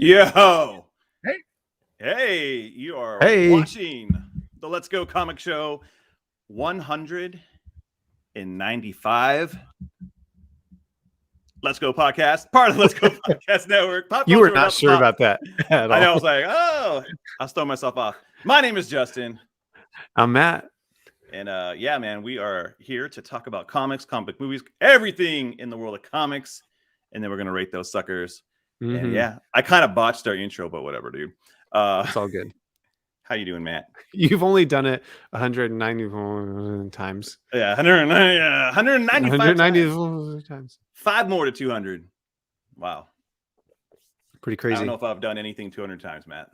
Yo! Hey! Hey, you are Hey. watching the Let's Go Comic Show 195. Let's Go Podcast, part of the Let's Go Podcast Network. Pop You were culture not without the sure pop. about that at all. I know, I was like, oh, I was throwing myself off. My name is Justin. I'm Matt. And yeah, man, we are here to talk about comics, comic movies, everything in the world of comics. And then we're going to rate those suckers. And yeah, I kind of botched our intro, but whatever, dude. It's all good. How you doing, Matt? You've only done it 194 times. Yeah, 195 190 times. 5 more to 200. Wow. Pretty I crazy. don't know if I've done anything 200 times, Matt.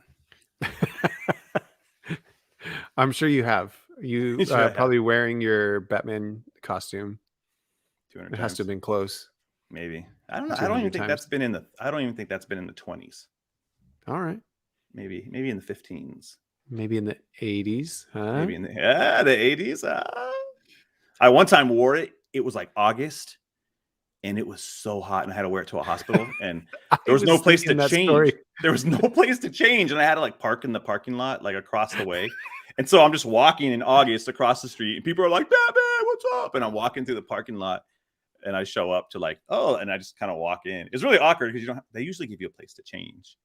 I'm sure you have. You Sure I have. probably wearing your Batman costume. 200 It has to have been close. Maybe. I don't know. I don't even think that's been in the 20s. All right. Maybe in the 15s. Maybe in the 80s. Huh? Maybe in the 80s. I one time wore it. It was like August, and it was so hot, and I had to wear it to a hospital, and there was no place to change. There was no place to change, and I had to like park in the parking lot, like across the way. And so I'm just walking in August across the street, and people are like, "Batman, what's up?" And I'm walking through the parking lot, and I show up to like, oh, and I just kind of walk in. It's really awkward because they usually give you a place to change,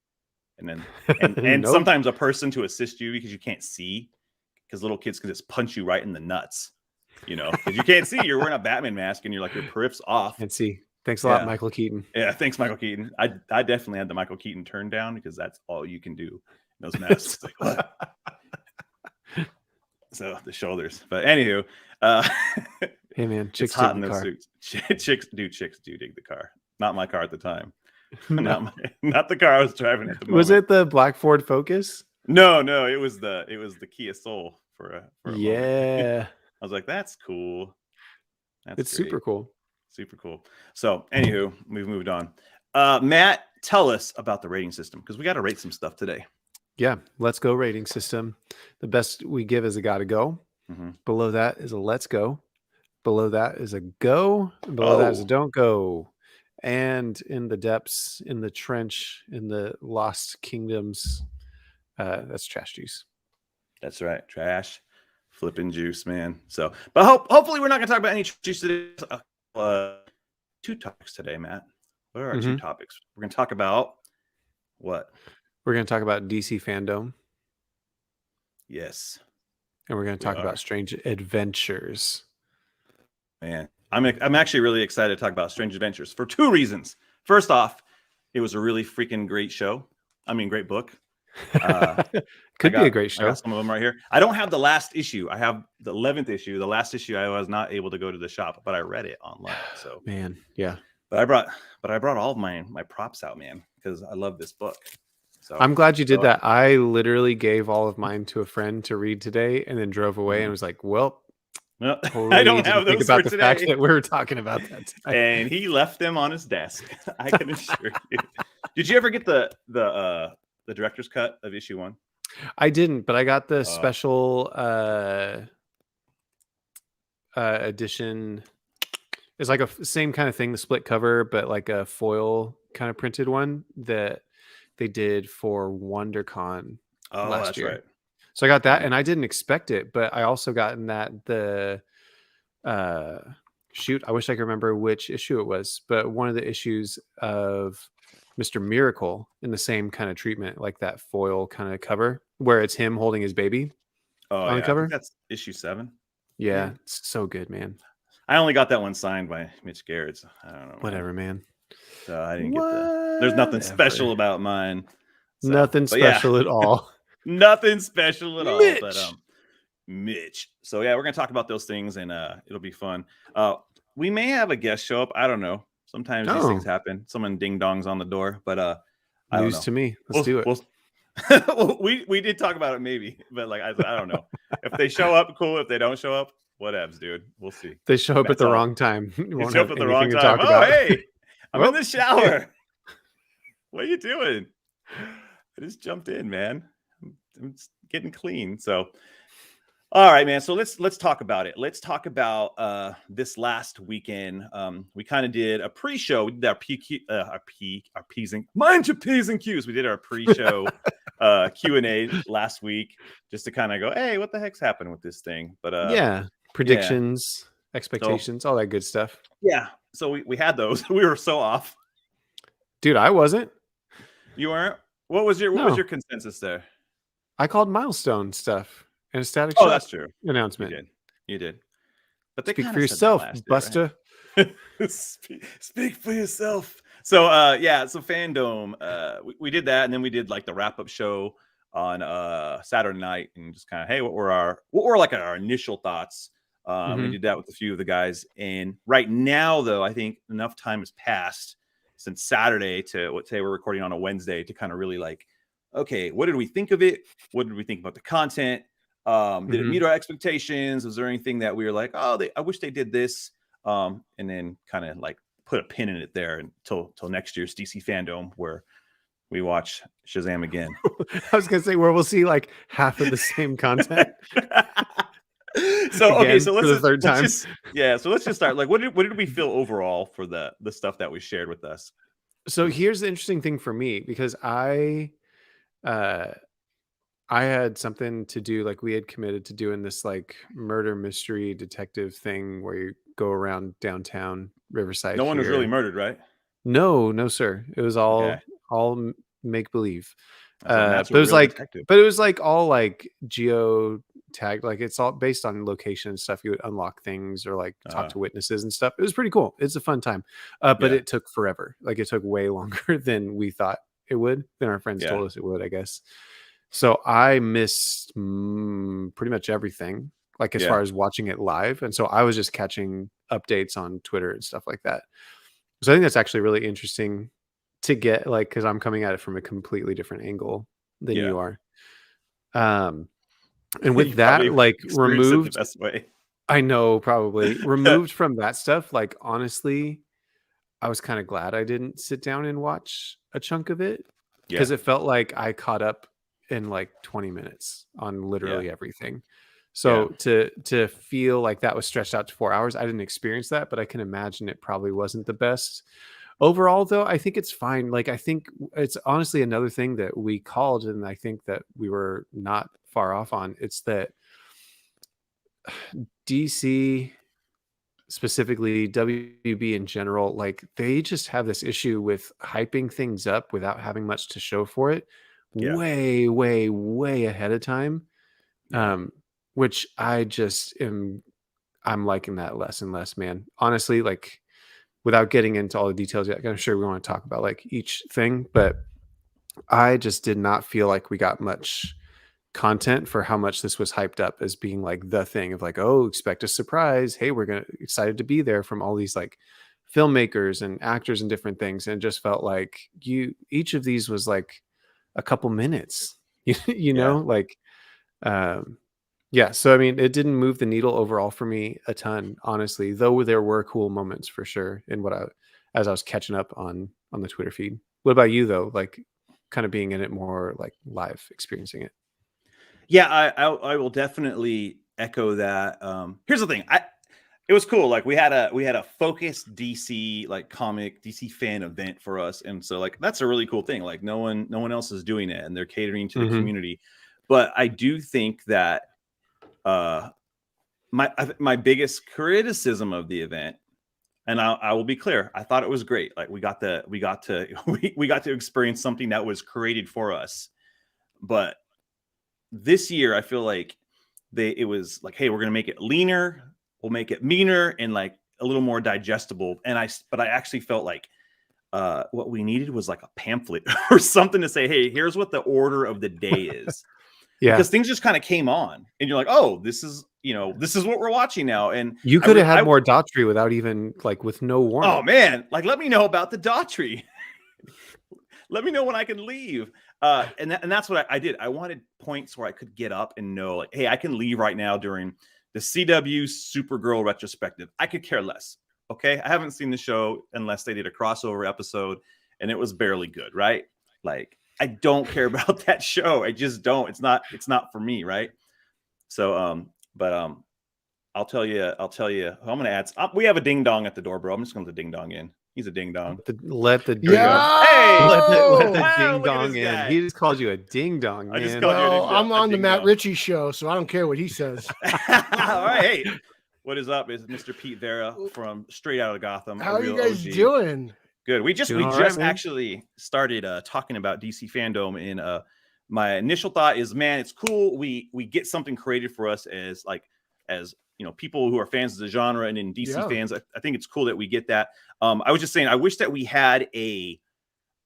and then and Nope. sometimes a person to assist you because you can't see, because little kids can just punch you right in the nuts, you know, because you can't see. You're wearing a Batman mask and you're like your periff's off. And see. Thanks a lot, Yeah. Michael Keaton. Yeah, thanks, Michael Keaton. I definitely had the Michael Keaton turn down because that's all you can do in those masks. Like, what? So the shoulders, but anywho, Hey man, it's chicks hot dig in the those car. suits. Chicks do dig the car. Not my car at the time. not the car I was driving at the moment. Was it the Black Ford Focus? No, it was the Kia Soul for a moment. Yeah. I was like, that's cool. It's great. super cool. Super cool. So, anywho, we've moved on. Matt, tell us about the rating system because we got to rate some stuff today. Yeah, let's go rating system. The best we give is a gotta go. Mm-hmm. Below that is a let's go. Below that is a go. And below that is a don't go. And in the depths, in the trench, in the lost kingdoms, that's trash juice. That's right. Trash, flipping juice, man. So, but hopefully we're not going to talk about any juice today. 2 topics today, Matt. What are our 2 topics? We're going to talk about what? We're going to talk about DC FANDOME. Yes. And we're going to talk about Strange Adventures. Man, I'm actually really excited to talk about Strange Adventures for 2 reasons. First off, it was a really freaking great show. I mean, great book. Could be a great show. I got some of them right here. I don't have the last issue. I have the 11th issue. The last issue I was not able to go to the shop, but I read it online. So man, yeah. But I brought all of my props out, man, because I love this book. So I'm glad you did that. I literally gave all of mine to a friend to read today, and then drove away and was like, "Well, I don't have those about for the today." fact that we were talking about that today. And he left them on his desk. I can assure you. Did you ever get the director's cut of issue 1? I didn't, but I got the special edition. It's like a same kind of thing, the split cover, but like a foil kind of printed one that they did for WonderCon last year. Right. So I got that, and I didn't expect it, but I also got in that the shoot. I wish I could remember which issue it was, but one of the issues of Mr. Miracle in the same kind of treatment, like that foil kind of cover where it's him holding his baby on the cover. I think that's issue 7. Yeah, it's so good, man. I only got that one signed by Mitch Garrett. So I don't know. Whatever, man. So I didn't get there's nothing special about mine. So, nothing special at all. Nothing special at all. Mitch. But Mitch. So yeah, we're gonna talk about those things, and it'll be fun. We may have a guest show up. I don't know. Sometimes these things happen. Someone ding dongs on the door, but I don't news know. to me. Let's do it. We did talk about it maybe, but like I don't know. If they show up, cool. If they don't show up, whatevs, dude. We'll see. They show up at the wrong time. You they won't show have up at the anything wrong to time. talk about. Hey, I'm in the shower. What are you doing? I just jumped in, man. I'm getting clean. So, all right, man. So let's talk about it. Let's talk about this last weekend. We kind of did a pre-show. We did our P's and mind your P's and Q's. We did our pre-show Q&A last week just to kind of go, hey, what the heck's happening with this thing? But predictions, expectations, all that good stuff. Yeah. So we had those. We were so off. Dude, I wasn't. You weren't? What was your consensus there? I called milestone stuff and a Static Shock that's true. announcement. You did. But they speak for yourself, Buster. Right? Speak for yourself. So so FANDOME, we did that, and then we did like the wrap-up show on Saturday night, and just kind of, hey, what were our initial thoughts? We did that with a few of the guys, and right now though, I think enough time has passed since Saturday to today we're recording on a Wednesday to kind of really like, okay, what did we think of it? What did we think about the content? Did it meet our expectations? Was there anything that we were like, oh, I wish they did this? And then kind of like put a pin in it there until next year's DC FANDOME, where we watch Shazam again. I was gonna say where we'll see like half of the same content. So okay, so let's the third time. So let's just start. Like, what did we feel overall for the stuff that we shared with us? So here's the interesting thing for me, because I had something to do, like we had committed to doing this like murder mystery detective thing where you go around downtown Riverside. No one was really murdered, right? No, sir. It was all make believe. But it was like all like geo tagged, like it's all based on location and stuff. You would unlock things or like talk to witnesses and stuff. It was pretty cool. It's a fun time. But it took forever. Like it took way longer than we thought it would, than our friends told us it would, I guess. So I missed pretty much everything, like as far as watching it live. And so I was just catching updates on Twitter and stuff like that. So I think that's actually really interesting to get, like, because I'm coming at it from a completely different angle than you are. And with that, like, removed, the best way. I know, probably removed from that stuff. Like, honestly, I was kind of glad I didn't sit down and watch a chunk of it, because it felt like I caught up in like 20 minutes on literally everything. So to feel like that was stretched out to 4 hours, I didn't experience that, but I can imagine it probably wasn't the best. Overall, though, I think it's fine. Like, I think it's honestly another thing that we called, and I think that we were not far off on. It's that DC, specifically WB in general, like they just have this issue with hyping things up without having much to show for it. Way, way, way ahead of time. Which I'm liking that less and less, man. Honestly, like, without getting into all the details yet, I'm sure we want to talk about like each thing, but I just did not feel like we got much content for how much this was hyped up as being like the thing of like, oh, expect a surprise. Hey, we're excited to be there from all these like filmmakers and actors and different things. And it just felt like each of these was like a couple minutes, you know, like, so I mean, it didn't move the needle overall for me a ton, honestly, though there were cool moments for sure in as I was catching up on the Twitter feed. What about you though? Like, kind of being in it more, like live experiencing it. Yeah, I will definitely echo that. Here's the thing. It was cool. Like we had a focused DC like comic DC fan event for us, and so like that's a really cool thing. Like no one else is doing it, and they're catering to the community. But I do think that my biggest criticism of the event, and I will be clear, I thought it was great. Like we got to experience something that was created for us. But this year, I feel like it was like, hey, we're gonna make it leaner, we'll make it meaner, and like a little more digestible. But I actually felt like what we needed was like a pamphlet or something to say, hey, here's what the order of the day is. Because things just kind of came on, and you're like, oh, this is this is what we're watching now. And you could have had more Daughtry without even with no warning. Oh man, let me know about the Daughtry. Let me know when I can leave. And that's what I did. I wanted points where I could get up and know, hey, I can leave right now during the CW Supergirl retrospective. I could care less. Okay, I haven't seen the show unless they did a crossover episode, and it was barely good, right? I don't care about that show. I just don't. It's not for me, right? So, I'll tell you. I'm gonna add. We have a ding dong at the door, bro. I'm just gonna let the ding dong in. He's a ding dong. Let the ding dong. Hey, let the ding dong in. He just called you a ding dong. Man. I just called you a ding dong. I'm on the Matt Ritchie show, so I don't care what he says. All right. Hey, what is up? Is Mr. Pete Vera from Straight Outta Gotham. How are you guys doing? Good. We just actually started talking about DC fandom, and my initial thought is, man, it's cool. We get something created for us as people who are fans of the genre and in DC fans. I think it's cool that we get that. I was just saying, I wish that we had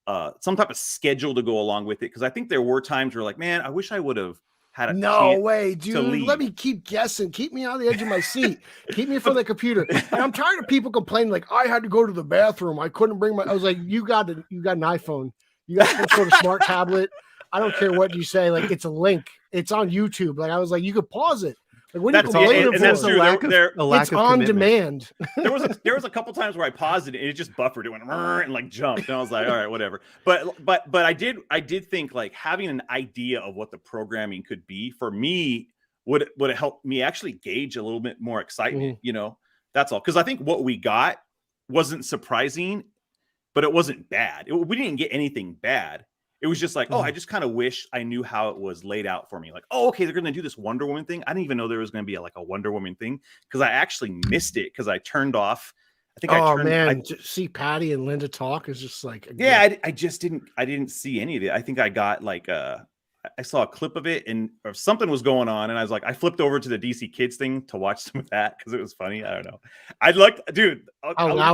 some type of schedule to go along with it, because I think there were times where man, I wish I would have had a no way, dude. Let me keep guessing. Keep me on the edge of my seat. Keep me in front of the computer. And I'm tired of people complaining I had to go to the bathroom. I couldn't bring I was like, you got an iPhone. You got some sort of smart tablet. I don't care what you say. It's a link. It's on YouTube. I was like, you could pause it. What are you complaining for? That's true. It's on demand. There was a couple times where I paused it and it just buffered. It went and jumped, and I was like, all right, whatever. But I did think having an idea of what the programming could be for me would have helped me actually gauge a little bit more excitement. That's all. Because I think what we got wasn't surprising, but it wasn't bad. We didn't get anything bad. It was just I just kind of wish I knew how it was laid out for me. Okay, they're going to do this Wonder Woman thing. I didn't even know there was going to be a Wonder Woman thing, because I actually missed it because I turned off. See Patty and Linda talk is just I just didn't see any of it. I think I got I saw a clip of it or something was going on, and I was I flipped over to the DC Kids thing to watch some of that because it was funny. I don't know.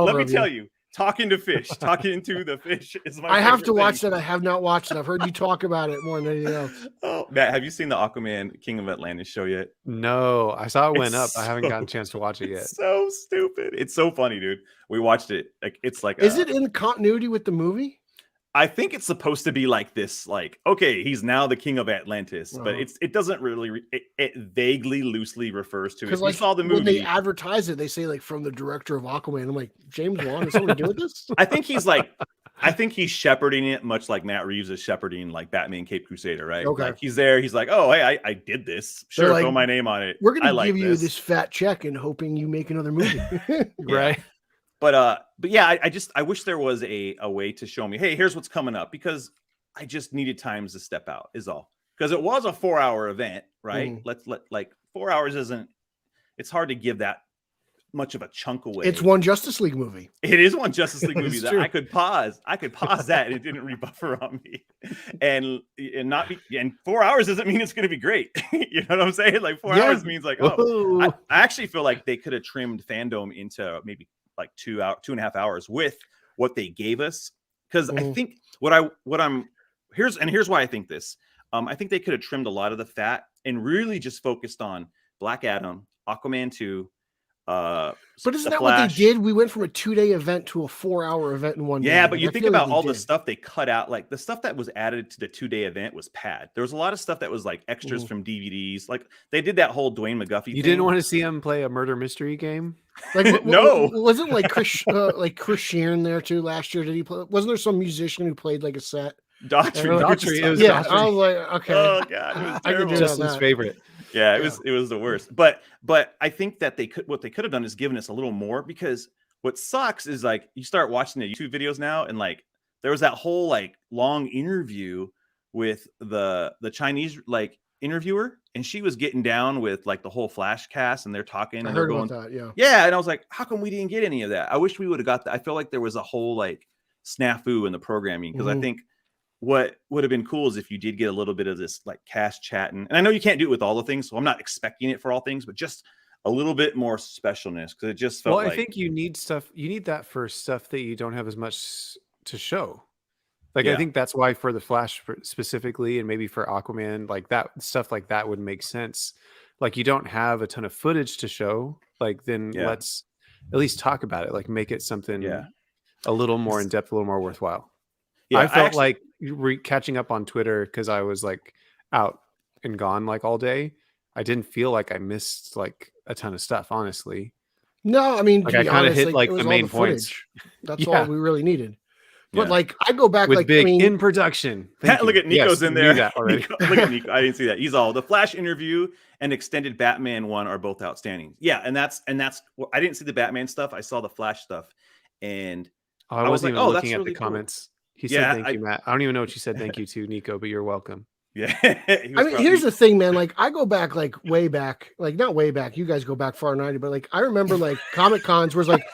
Let me tell you. Talking to the fish is my. I have to watch that. I have not watched it. I've heard you talk about it more than anything else. Oh, Matt, have you seen the Aquaman King of Atlantis show yet? No, I saw it went up. I haven't gotten a chance to watch it yet. So stupid. It's so funny, dude. We watched it. Is it in continuity with the movie? I think it's supposed to be this, okay, he's now the king of Atlantis, but it doesn't really, it vaguely, loosely refers to it. We saw the movie. When they advertise it, they say from the director of Aquaman. I'm like, James Wan, has something to do with this? I think he's shepherding it, much like Matt Reeves is shepherding Batman Cape Crusader, right? Okay. He's there. He's oh, hey, I did this. Sure, throw my name on it. We're going to give you this fat check and hoping you make another movie. Right. But yeah, I wish there was a way to show me, hey, here's what's coming up, because I just needed times to step out is all. Because it was a 4-hour event, right? 4 hours isn't, it's hard to give that much of a chunk away. It's one Justice League movie. It is one Justice League movie that I could pause that and it didn't rebuffer on me. And 4 hours doesn't mean it's going to be great. You know what I'm saying? 4 hours means I actually feel they could have trimmed Fandome into maybe 2.5 hours with what they gave us, because I think here's why I think this. I think they could have trimmed a lot of the fat and really just focused on Black Adam, Aquaman 2. But isn't that what they did? We went from a 2-day event to a 4-hour event in one day. Yeah, but you think about all the stuff they cut out, the stuff that was added to the 2-day event was pad. There was a lot of stuff that was extras from DVDs. They did that whole Dwayne McGuffey thing. You didn't want to see him play a murder mystery game? No. Wasn't Chris Sheeran there too last year? Did he play? Wasn't there some musician who played a set? Daughtry. Daughtry. I was like, okay. Oh god, it was terrible. Justin's favorite. Yeah, it was the worst. But I think that what they could have done is given us a little more, because what sucks is you start watching the YouTube videos now, and there was that whole long interview with the Chinese interviewer, and she was getting down with the whole Flash cast, and they're talking. I heard about that. Yeah, and I was like, how come we didn't get any of that? I wish we would have got that. I feel like there was a whole snafu in the programming, because I think what would have been cool is if you did get a little bit of this cast chatting. And I know you can't do it with all the things, so I'm not expecting it for all things, but just a little bit more specialness, because it just felt I think you need stuff. You need that for stuff that you don't have as much to show. I think that's why for the Flash specifically, and maybe for Aquaman, that stuff that would make sense. like you don't have a ton of footage to show, like then let's at least talk about it, like make it something a little more in depth, a little more worthwhile. I felt like catching up on Twitter because I was like out and gone like all day. I didn't feel like I missed like a ton of stuff, honestly. No, I mean, like I kind of hit like the main points. That's all we really needed. But like, I go back with like big in production. Look at Nico's in there. That already. Look at Nico. I didn't see that. He's all the Flash interview and extended Batman one are both outstanding. Yeah, and that's I didn't see the Batman stuff. I saw the Flash stuff, and I wasn't even looking at the comments. He said thank you, Matt. I don't even know what you said thank you to, Nico, but you're welcome. Yeah. I mean, here's the thing, man. Like, I go back like way back, like not way back. You guys go back far 90, but like I remember like Comic Cons where it's like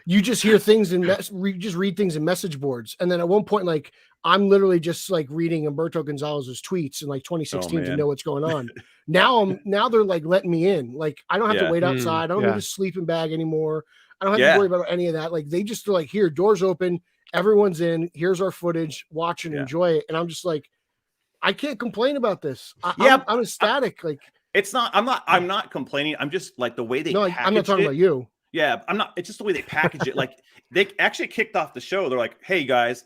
you just hear things and just read things in message boards, and then at one point, like I'm literally just like reading Humberto Gonzalez's tweets in like 2016 to know what's going on. Now they're like letting me in. Like I don't have to wait outside. I don't need a sleeping bag anymore. I don't have to worry about any of that. Like they just are like, here, doors open, everyone's in. Here's our footage. Watch and enjoy it. And I'm just like, I can't complain about this. I'm ecstatic. Like it's not. I'm not complaining. I'm just like the way they. No, I'm not talking about you. Yeah, I'm not. It's just the way they package it. Like they actually kicked off the show. They're like, "Hey guys,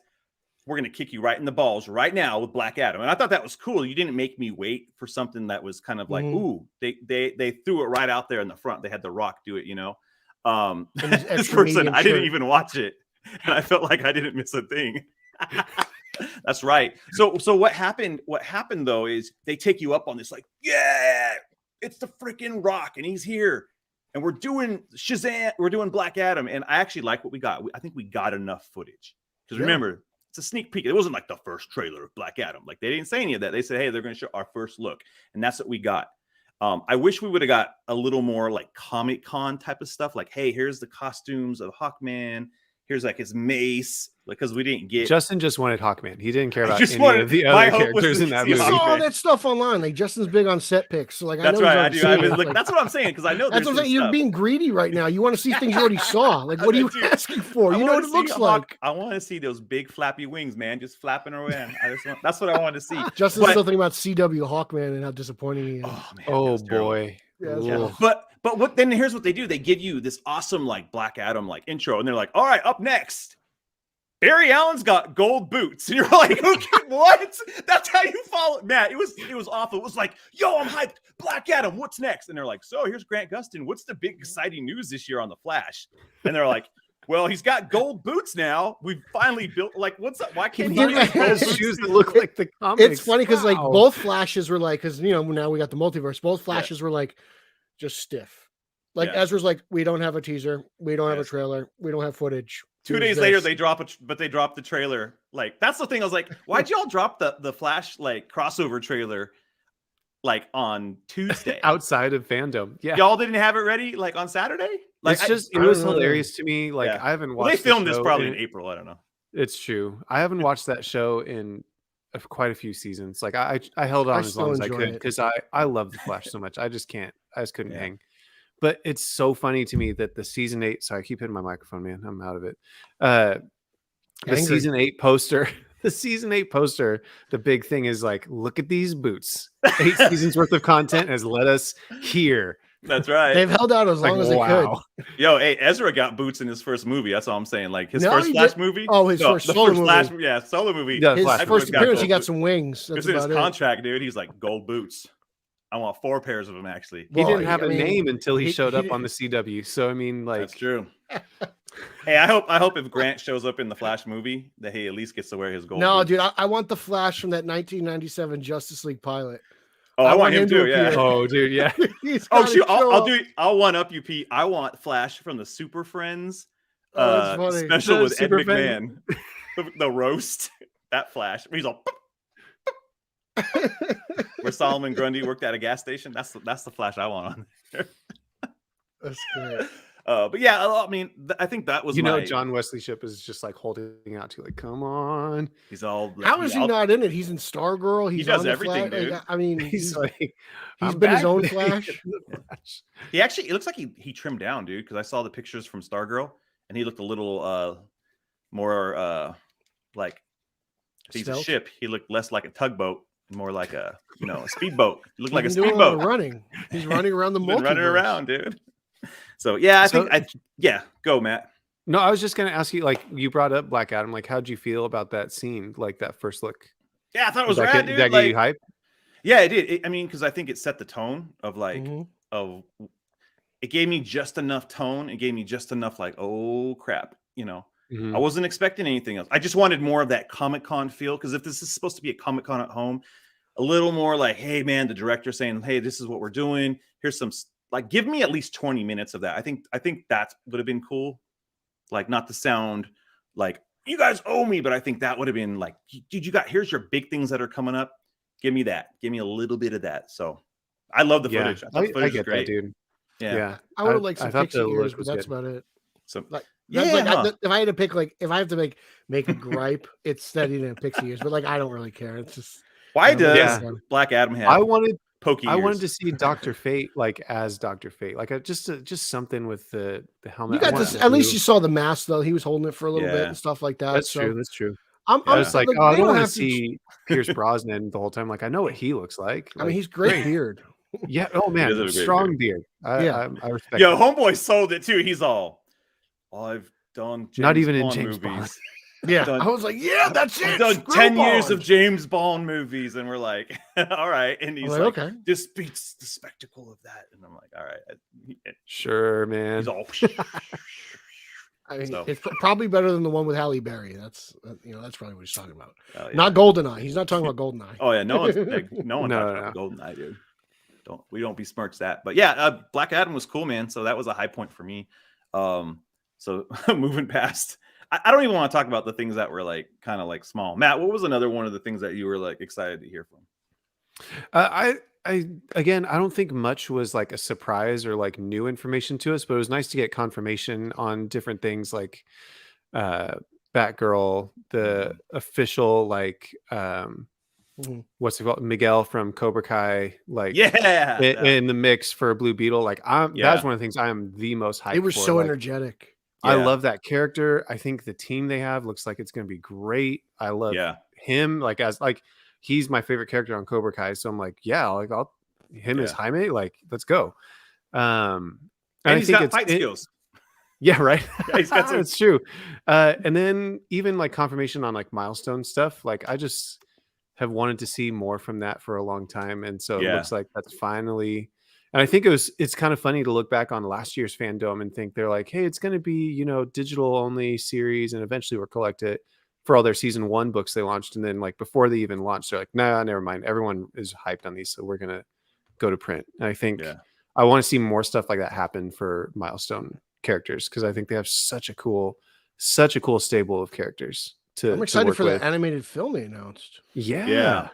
we're gonna kick you right in the balls right now with Black Adam." And I thought that was cool. You didn't make me wait for something that was kind of like, ooh, they threw it right out there in the front. They had The Rock do it, you know. This person, I didn't even watch it, and I felt like I didn't miss a thing. That's right. So what happened? What happened though is they take you up on this, like, yeah, it's the freaking Rock, and he's here, and we're doing Shazam, we're doing Black Adam, and I actually like what we got. I think we got enough footage because remember, it's a sneak peek. It wasn't like the first trailer of Black Adam. Like they didn't say any of that. They said, hey, they're going to show our first look, and that's what we got. I wish we would have got a little more like Comic Con type of stuff. Like, hey, here's the costumes of Hawkman. Here's like his mace, because we didn't get. Justin just wanted Hawkman. He didn't care about any of the other characters in that movie. I saw all that stuff online. Like Justin's big on set pics, so like that's I know right. I do. Like, that's what I'm saying because I know that's what I'm saying. You're being greedy right now. You want to see things you already saw. Like, what are you asking for? You know what it looks like. I want to see those big flappy wings, man, just flapping around. That's what I want to see. Justin's still thinking about CW Hawkman and how disappointing he is. Oh man. Oh boy. Yeah. But what then? Here's what they do. They give you this awesome like Black Adam like intro, and they're like, all right, up next, Barry Allen's got gold boots, and you're like, okay, what? That's how you follow, Matt. It was awful. It was like, yo, I'm hyped. Black Adam, what's next? And they're like, so here's Grant Gustin. What's the big exciting news this year on the Flash? And they're like, well, he's got gold boots now. We've finally built like, what's up? Why can't he get gold shoes that look like the comics? It's funny because like both Flashes were like, because now we got the multiverse. Both Flashes were like just stiff. Like Ezra's like, we don't have a teaser, we don't have a trailer, we don't have footage. 2 days later, they drop the trailer. Like that's the thing. I was like, why'd y'all drop the Flash like crossover trailer like on Tuesday outside of FANDOME? Yeah, y'all didn't have it ready like on Saturday. Like it was hilarious to me. Like I haven't watched. They filmed this probably in April. I don't know. It's true. I haven't watched that show in quite a few seasons. Like I held on as long as I could because I love the Flash so much. I just couldn't hang. But it's so funny to me that the season 8. Sorry, I keep hitting my microphone, man. I'm out of it. The season 8 poster. The season 8 poster. The big thing is like, look at these boots. 8 seasons worth of content has led us here. That's right. They've held out as long as they could. Yo, hey, Ezra got boots in his first movie. That's all I'm saying. Like his first Flash movie. Oh, his first solo movie. Flash, solo movie. Yeah, his first appearance, he got some wings. It's in his contract, dude. He's like gold boots. I want 4 pairs of them. Actually, he didn't have a name until he showed up on the CW. So I mean, like that's true. Hey, I hope if Grant shows up in the Flash movie that he at least gets to wear his gold. No, boots. dude, I want the Flash from that 1997 Justice League pilot. Oh, I want him too. Yeah. Oh, dude. Yeah. Shoot. I'll one up you, Pete. I want Flash from the Super Friends special with Ed McMahon. The roast. That Flash. He's all. Where Solomon Grundy worked at a gas station. That's the Flash I want on there. That's great. But yeah, I mean, I think that was John Wesley Shipp is just like holding out to like, come on. He's all. How is he not in it? He's in Stargirl. He does everything, dude. Like, I mean, he's been his own Flash. He actually, it looks like he trimmed down, dude. Because I saw the pictures from Stargirl, and he looked a little more like he's a ship. He looked less like a tugboat. more like a a speedboat. You look like a He's doing a lot of speedboat. running. He's running around the multiverse. Running around, dude. So yeah, go, Matt. No, I was just gonna ask you, like, you brought up Black Adam. Like, how'd you feel about that scene? Like that first look? Yeah, I thought it was rad, dude. Did that get you hype? Yeah, it did. I mean, because I think it set the tone of like it gave me just enough tone. It gave me just enough like, oh crap, I wasn't expecting anything else. I just wanted more of that Comic-Con feel, because if this is supposed to be a Comic-Con at home, a little more like, hey man, the director saying, hey, this is what we're doing. Here's some, like, give me at least 20 minutes of that. I think that would have been cool. Like, not to sound like you guys owe me, but I think that would have been like, dude, here's your big things that are coming up. Give me that. Give me a little bit of that. So I love the footage. I thought the footage was great. That, dude. Yeah. I would have liked some pixie ears, but that's about it. So like, if I had to pick, like, if I have to make a gripe, it's that he didn't pixie ears. But like, I don't really care. It's just, why does Black Adam have? I wanted pokey ears? I wanted to see Dr. Fate like as Dr. Fate, like just something with the helmet. You got this. At least you saw the mask though. He was holding it for a little bit and stuff like that. That's true. That's true. I was like, I don't want to see Pierce Brosnan the whole time. Like, I know what he looks like. I mean, he's great beard. Yeah. Oh man, strong beard. I respect. Yo, homeboy sold it too. He's all, I've done James not even Bond in James movies. Bond. Yeah, I was like, yeah, that's it. I've done 10 years of James Bond movies, and we're like, all right. And he's like, okay, this beats the spectacle of that. And I'm like, all right, sure, man. He's all. I mean, it's probably better than the one with Halle Berry. That's that's probably what he's talking about. Yeah. Not GoldenEye. He's not talking about GoldenEye. Oh yeah, no one talks about GoldenEye, dude. We don't besmirch that. But yeah, Black Adam was cool, man. So that was a high point for me. So moving past, I don't even want to talk about the things that were like kind of like small. Matt, what was another one of the things that you were like excited to hear from? Again, I don't think much was like a surprise or like new information to us, but it was nice to get confirmation on different things like Batgirl, the official like what's it called, Miguel from Cobra Kai, like in the mix for Blue Beetle. Like that's one of the things I am the most hyped for. They were so energetic. I love that character. I think the team they have looks like it's going to be great. I love him like as like he's my favorite character on Cobra Kai. So I'm like, him as Jaime, like, let's go. And he's got fight skills. Yeah, right. Yeah, he's got That's true. And then even like confirmation on like milestone stuff. Like I just have wanted to see more from that for a long time. And so it looks like that's finally. And I think it's kind of funny to look back on last year's FANDOME and think they're like, hey, it's going to be, digital only series. And eventually we'll collect it for all their season 1 books they launched. And then like before they even launched, they're like, nah, never mind. Everyone is hyped on these. So we're going to go to print. And I think I want to see more stuff like that happen for milestone characters. Cause I think they have such a cool stable of characters I'm excited for the animated film they announced. Yeah.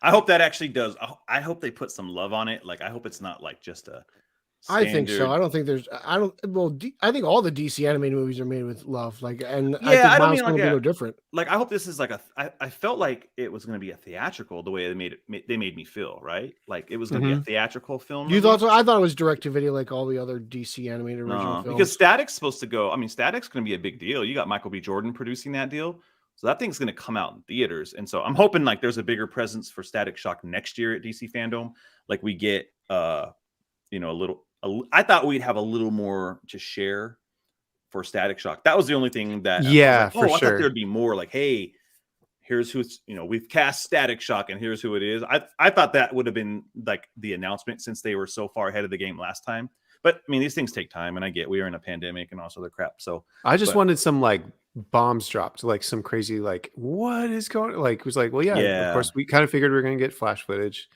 I hope that actually does. I hope they put some love on it. Like, I hope it's not like just a standard. I think so. I don't think there's. I think all the DC animated movies are made with love. Like, and I think Miles will be no different. Like, I hope this is like I felt like it was going to be a theatrical the way they made me feel. Right, like it was going to be a theatrical film. You thought so? I thought it was direct to video, like all the other DC animated original films. Because Static's supposed to go. I mean, Static's going to be a big deal. You got Michael B. Jordan producing that deal. So that thing's going to come out in theaters. And so I'm hoping like there's a bigger presence for Static Shock next year at DC FANDOME. Like we get, I thought we'd have a little more to share for Static Shock. That was the only thing that, I thought there'd be more like, hey, here's who's, we've cast Static Shock and here's who it is. I thought that would have been like the announcement since they were so far ahead of the game last time. But I mean, these things take time, and I get we are in a pandemic and also the crap. So I just wanted some like bombs dropped, like some crazy, like what is going? Like it was like, well, of course we kind of figured we were going to get Flash footage,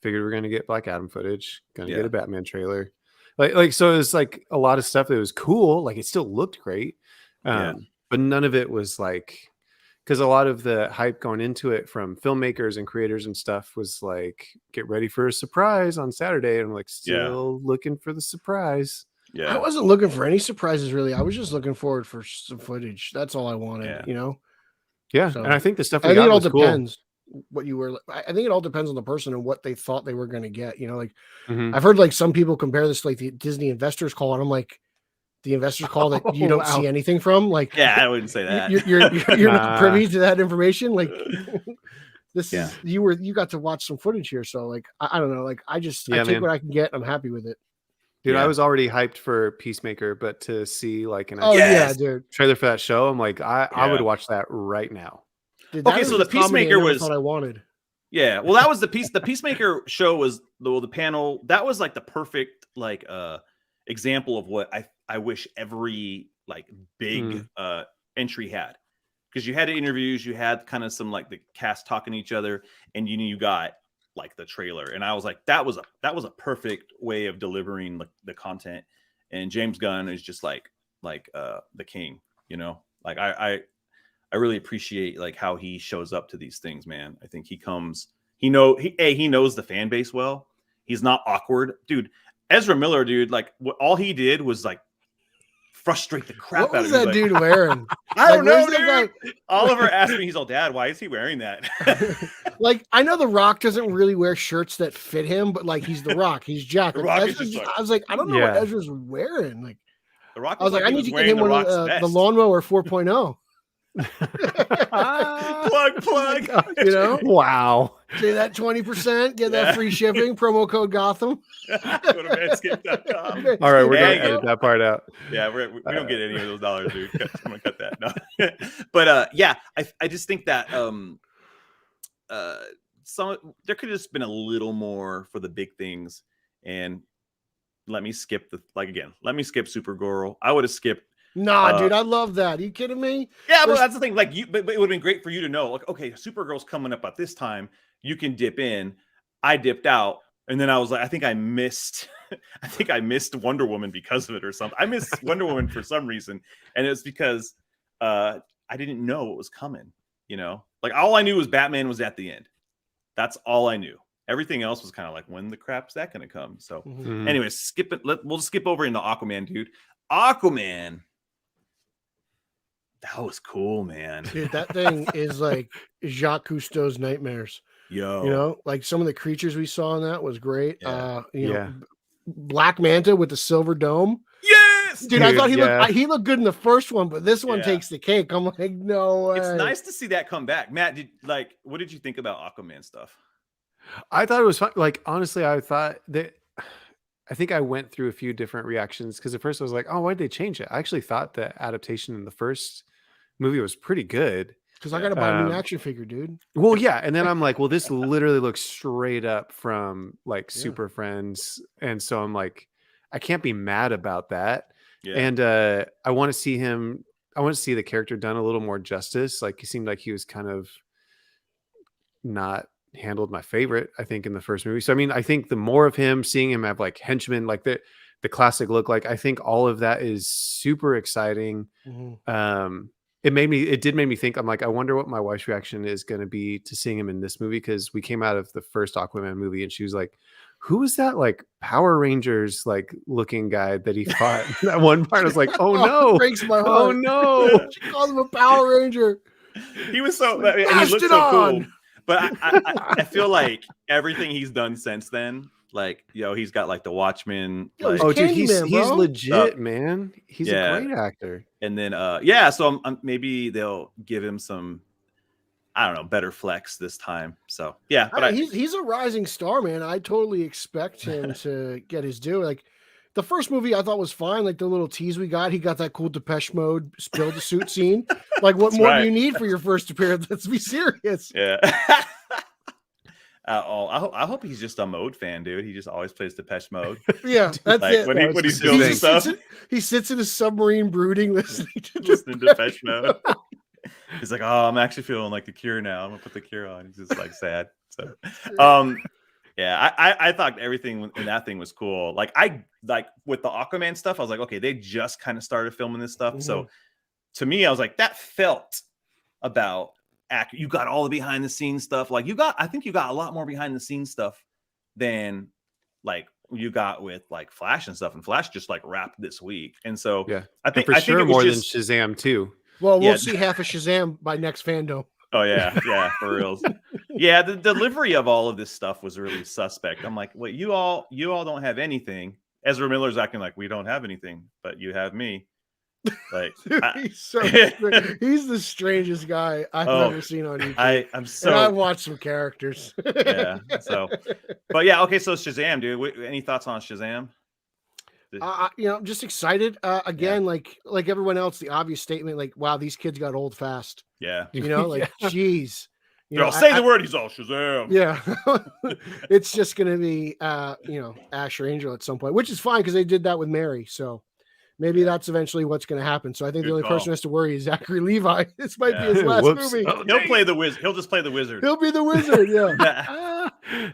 figured we are going to get Black Adam footage, going to get a Batman trailer, like so it was like a lot of stuff that was cool. Like it still looked great, but none of it was like. Because a lot of the hype going into it from filmmakers and creators and stuff was like, get ready for a surprise on Saturday. And I'm like, still looking for the surprise. Yeah. I wasn't looking for any surprises, really. I was just looking forward for some footage. That's all I wanted, Yeah. So, and I think the stuff I think it all depends what you were. I think it all depends on the person and what they thought they were going to get. I've heard like some people compare this to like the Disney investors call. And I'm like, the investors call that you don't see anything from, like, I wouldn't say that. You're not privy to that information, like. This is you got to watch some footage here, so like I don't know, like I take what I can get. I'm happy with it. Dude, I was already hyped for Peacemaker, but to see like an dude, trailer for that show, I'm like, I would watch that right now. Dude, okay, so the Peacemaker was what I wanted. Yeah, well, that was the Peacemaker show was the panel. That was like the perfect like example of what I wish every like big entry had, because you had interviews, you had kind of some like the cast talking to each other, and you got like the trailer, and I was like, that was a perfect way of delivering like the content. And James Gunn is just like the king, you know. Like I really appreciate like how he shows up to these things, man. I think he knows the fan base well. He's not awkward, dude. Ezra Miller, dude, like all he did was like frustrate the crap out of me. What was that dude wearing? I don't know, dude. Oliver asked me, he's all, Dad, why is he wearing that? Like, I know The Rock doesn't really wear shirts that fit him, but like he's The Rock, he's Jack. Like, I was like, I don't know what Ezra's wearing. Like, The Rock I was like, I need to get him one of the Lawnmower 4.0. plug. You know, wow. Say that 20%, get that free shipping, promo code Gotham. Go to manscaped.com. All right, we're gonna edit that part out. Yeah, we don't get any of those dollars, dude. I'm gonna cut that. No. But yeah, I just think that there could have just been a little more for the big things. And let me skip Supergirl. I would have skipped. Nah, dude, I love that. Are you kidding me? Yeah, but that's the thing. Like, but it would have been great for you to know, like, okay, Supergirl's coming up at this time. You can dip in. I dipped out, and then I was like, I think I missed Wonder Woman because of it or something. I missed Wonder Woman for some reason, and it was because I didn't know what was coming. You know, like all I knew was Batman was at the end. That's all I knew. Everything else was kind of like, when the crap's that going to come? So, anyways, skip it. We'll just skip over into Aquaman, dude. Aquaman. That was cool, man. Dude, that thing is like Jacques Cousteau's nightmares. Yo, you know, like some of the creatures we saw in that was great. You know, Black Manta with the silver dome. Yes, dude, I thought he looked good in the first one, but this one takes the cake. I'm like, no way. It's nice to see that come back. Matt, what did you think about Aquaman stuff? I thought it was fun. Like, honestly, I think I went through a few different reactions, because at first I was like, oh, why'd they change it? I actually thought the adaptation in the first movie was pretty good. Because I got to buy a new action figure, dude. Well, yeah. And then I'm like, well, this literally looks straight up from like Super Friends. And so I'm like, I can't be mad about that. Yeah. And I want to see the character done a little more justice. Like, he seemed like he was kind of not handled my favorite, I think, in the first movie. So I mean, I think the more of him, seeing him have like henchmen, like the classic look, like I think all of that is super exciting. It did make me think, I'm like, I wonder what my wife's reaction is going to be to seeing him in this movie, because we came out of the first Aquaman movie and she was like, who is that like Power Rangers like looking guy that he fought? That one part I was like, oh no, breaks my heart. Oh no. She called him a Power Ranger. He was so he looked so cool. But I feel like everything he's done since then, like, he's got like the Watchmen. Like, oh, dude, he's legit, man. He's a great actor. And then, so maybe they'll give him some, I don't know, better flex this time. So yeah, but he's a rising star, man. I totally expect him to get his due. Like, the first movie I thought was fine. Like the little tease we got, he got that cool Depeche Mode spill the suit scene. Like, what more do you need for your first appearance? Let's be serious. Yeah. I hope he's just a Mode fan, dude. He just always plays Depeche Mode. Yeah, that's like, it. When he's building stuff, he sits in a submarine brooding, listening to Depeche Mode. He's like, oh, I'm actually feeling like the Cure now. I'm gonna put the Cure on. He's just like sad. So, yeah, I thought everything in that thing was cool. Like, with the Aquaman stuff, I was like, okay, they just kind of started filming this stuff. So to me, I was like, that felt about accurate. You got all the behind the scenes stuff. Like, I think you got a lot more behind the scenes stuff than like you got with like Flash and stuff. And Flash just like wrapped this week. And so I think more than Shazam too. Well, we'll see half of Shazam by next FANDOME. Oh yeah, for reals. Yeah, the delivery of all of this stuff was really suspect. I'm like, wait, you all don't have anything. Ezra Miller's acting like we don't have anything, but you have me. Like he's the strangest guy I've ever seen on YouTube. And I've watched some characters. Yeah. So, but yeah, okay. So Shazam, dude. Any thoughts on Shazam? Just excited. Again, like everyone else, the obvious statement, like, wow, these kids got old fast. Yeah. Geez. I'll say the word. He's all Shazam. Yeah. It's just gonna be Ash or Angel at some point, which is fine because they did that with Mary. So maybe that's eventually what's going to happen. So I think the only person who has to worry is Zachary Levi. This might be his last movie. He'll play the wizard. He'll just play the wizard. He'll be the wizard. Yeah.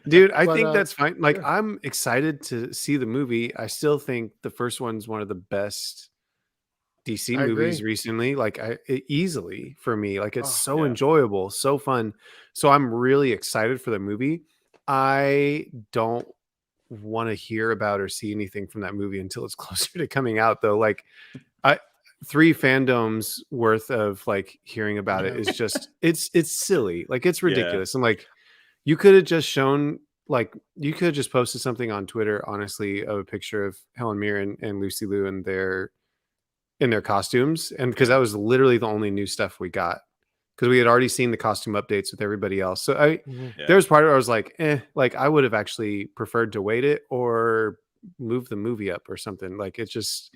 Dude, I think that's fine. Like, I'm excited to see the movie. I still think the first one's one of the best DC movies recently. Like, easily for me. Like, it's so enjoyable, so fun. So I'm really excited for the movie. I don't want to hear about or see anything from that movie until it's closer to coming out, though. Like, 3 fandoms worth of like hearing about it is just it's silly. Like, it's ridiculous. And like, you could have just shown, like, you could have just posted something on Twitter, honestly, of a picture of Helen Mirren and Lucy Liu in their costumes, and because that was literally the only new stuff we got, because we had already seen the costume updates with everybody else. So there was part of it I was like, like, I would have actually preferred to wait it or move the movie up or something. Like, it's just,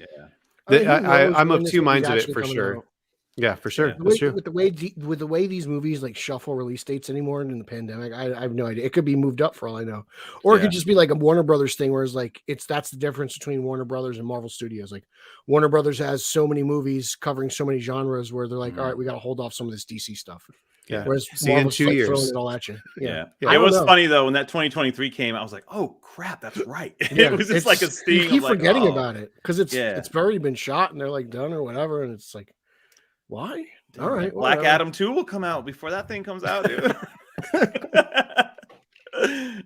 I'm of two minds of it for sure. Out. Yeah, for sure. With the way these movies like shuffle release dates anymore in the pandemic, I have no idea. It could be moved up for all I know, or it could just be like a Warner Brothers thing, where it's like that's the difference between Warner Brothers and Marvel Studios. Like, Warner Brothers has so many movies covering so many genres where they're like, all right, we got to hold off some of this DC stuff. Yeah. Whereas see, in 2 years, throwing it all at you. Yeah. It was funny though when that 2023 came. I was like, oh crap, that's right. It was just like a sting. You keep forgetting about it because it's already been shot and they're like done or whatever, and it's like, why? All right, Black Adam 2 will come out before that thing comes out, dude.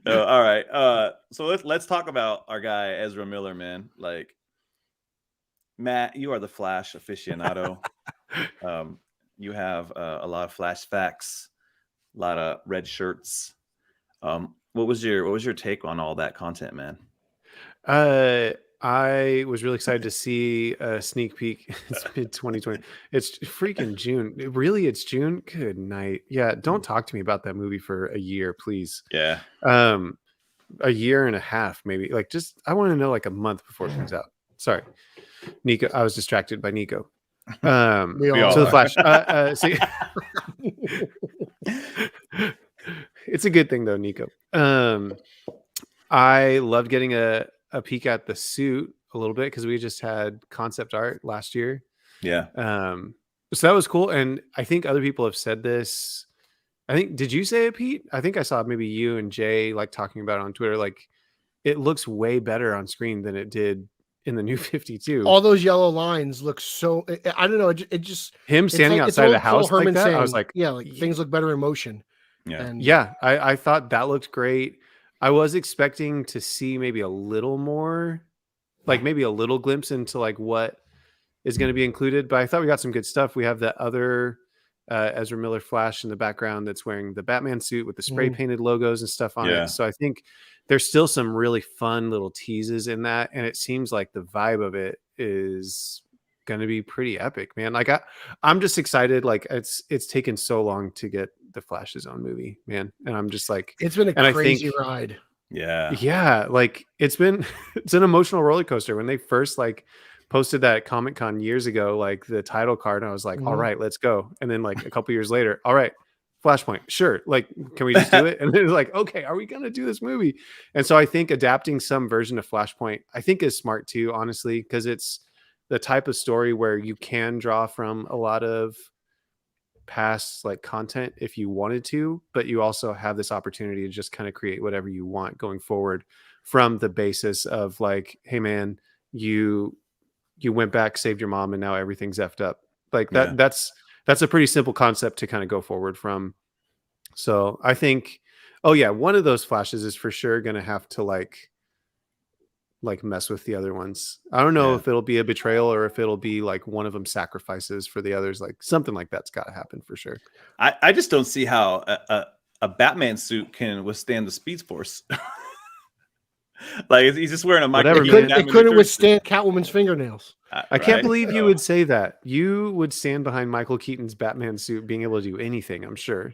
All right. So let's talk about our guy Ezra Miller, man. Like, Matt, you are the Flash aficionado. You have a lot of Flash facts, a lot of red shirts. What was your take on all that content, man? I was really excited to see a sneak peek. It's mid-2020. It's freaking June. Really, it's June? Good night. Yeah, don't talk to me about that movie for a year, please. Yeah. A year and a half, maybe. Like, just, I want to know like a month before it comes out. Sorry. Nico, I was distracted by Nico. So the Flash. See, it's a good thing though, Nico. I loved getting a peek at the suit a little bit because we just had concept art last year. Yeah. So that was cool. And I think other people have said this. Did you say it, Pete? I think I saw maybe you and Jay like talking about it on Twitter. Like, it looks way better on screen than it did in the New 52. All those yellow lines look so, I don't know. It just, him standing outside the house like that. Saying, I was like, things look better in motion. Yeah. I thought that looked great. I was expecting to see maybe a little more, like maybe a little glimpse into like what is going to be included, but I thought we got some good stuff. We have the other Ezra Miller Flash in the background that's wearing the Batman suit with the spray painted logos and stuff on it. So I think there's still some really fun little teases in that, and it seems like the vibe of it is going to be pretty epic, man. Like, I'm just excited. Like, it's taken so long to get the Flash's own movie, man, and I'm just like, it's been a crazy ride. Yeah, like it's an emotional roller coaster. When they first like posted that Comic-Con years ago, like the title card, and I was like, all right, let's go. And then like a couple years later, all right, Flashpoint, sure, like, can we just do it? And then it's like, okay, are we gonna do this movie? And so I think adapting some version of Flashpoint, I think, is smart too, honestly, because it's the type of story where you can draw from a lot of past like content if you wanted to, but you also have this opportunity to just kind of create whatever you want going forward from the basis of like, hey man, you went back, saved your mom, and now everything's effed up. Like that's a pretty simple concept to kind of go forward from. So I think, one of those Flashes is for sure going to have to like mess with the other ones. I don't know if it'll be a betrayal or if it'll be like one of them sacrifices for the others. Like, something like that's got to happen for sure. I just don't see how a Batman suit can withstand the Speed Force. Like he's just wearing a Whatever, micro. It couldn't withstand Catwoman's fingernails. I can't believe you would say that. You would stand behind Michael Keaton's Batman suit being able to do anything, I'm sure.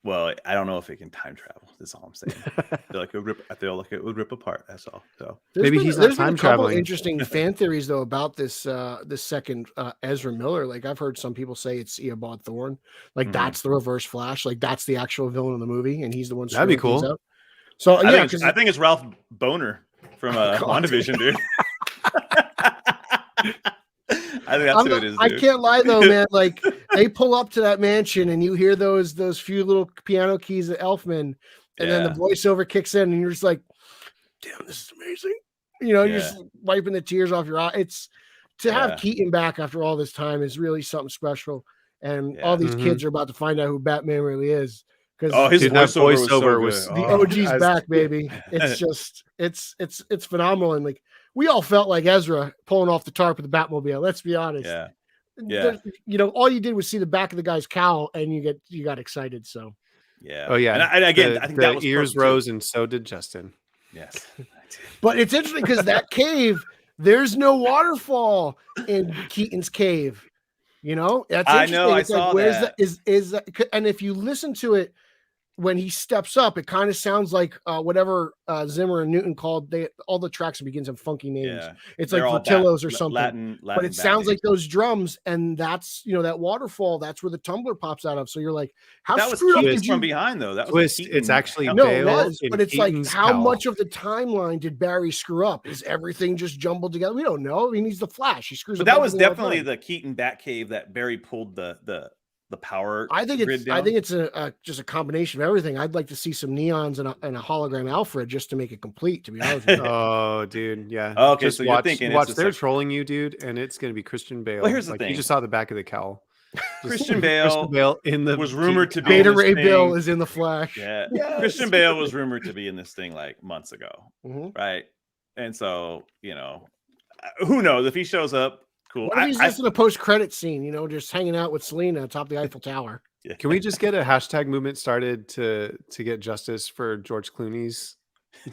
Well, I don't know if it can time travel. That's all I'm saying. I feel like it would rip apart. That's all. So maybe he's not time traveling. Interesting fan theories though about this this second Ezra Miller. Like I've heard some people say it's Eobard Thawne. Like that's the Reverse Flash. Like that's the actual villain of the movie, and he's the one. That'd be cool. So I think it's Ralph Boner from WandaVision, dude. I think that's who it is. Dude. I can't lie though, man. Like they pull up to that mansion and you hear those few little piano keys at Elfman, and then the voiceover kicks in, and you're just like, "Damn, this is amazing!" You know, you're just wiping the tears off your eye. It's to have Keaton back after all this time is really something special, and all these kids are about to find out who Batman really is. Because his voiceover was the OG's back, baby. It's just it's phenomenal, and like. We all felt like Ezra pulling off the tarp with the Batmobile. Let's be honest. Yeah. You know, all you did was see the back of the guy's cowl, and you got excited. So. Yeah. Oh yeah. And again, I think that was ears rose, and so did Justin. Yes. But it's interesting because that cave, there's no waterfall in Keaton's cave. You know, that's interesting. I know. I saw that. Is that, and if you listen to it. When he steps up, it kind of sounds like whatever Zimmer and Newton called. All the tracks begins have funky names. Yeah. It's like Vertillos or something. Latin but it sounds like those drums, and that's that waterfall. That's where the tumbler pops out of. So you're like, how that was screwed up did you from behind though? That was it's actually no, it was, but it's Keaton's like how much of the timeline did Barry screw up? Is everything just jumbled together? We don't know. I mean, he's the Flash. He screws up. But that was definitely the Keaton Batcave that Barry pulled the power. I think it's just a combination of everything. I'd like to see some neons and a hologram Alfred just to make it complete. To be honest with you. Oh, dude, yeah. Okay, just so watch, you're thinking watch. They're trolling you, dude, and it's gonna be Christian Bale. Well, here's the thing. You just saw the back of the cowl. Christian Bale in the was rumored to be Beta Ray Bill is in the Flash. Yeah, yes. Christian Bale was rumored to be in this thing like months ago, right? And so who knows if he shows up. Cool. What if he's just in a post-credit scene, just hanging out with Selena atop the Eiffel Tower? Yeah. Can we just get a hashtag movement started to get justice for George Clooney's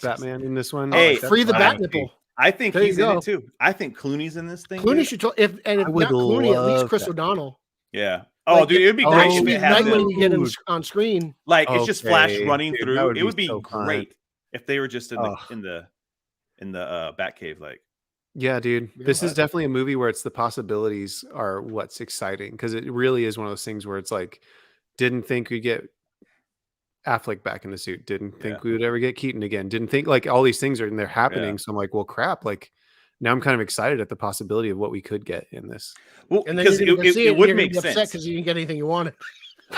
Batman in this one? Hey, free the bat nipple. I think he's in it too. I think Clooney's in this thing. Clooney should if not Clooney, at least Chris O'Donnell. Yeah. Oh, dude, it'd be great if it had when we get him on screen. Like it's just Flash running through. It would be great if they were just in the Batcave, like. Yeah, dude. This is definitely a movie where it's the possibilities are what's exciting, because it really is one of those things where it's like, didn't think we'd get Affleck back in the suit, didn't think we would ever get Keaton again, didn't think, like, all these things they're happening. Yeah. So I'm like, well, crap, like now I'm kind of excited at the possibility of what we could get in this. Well, and then it would make sense because you didn't get anything you wanted.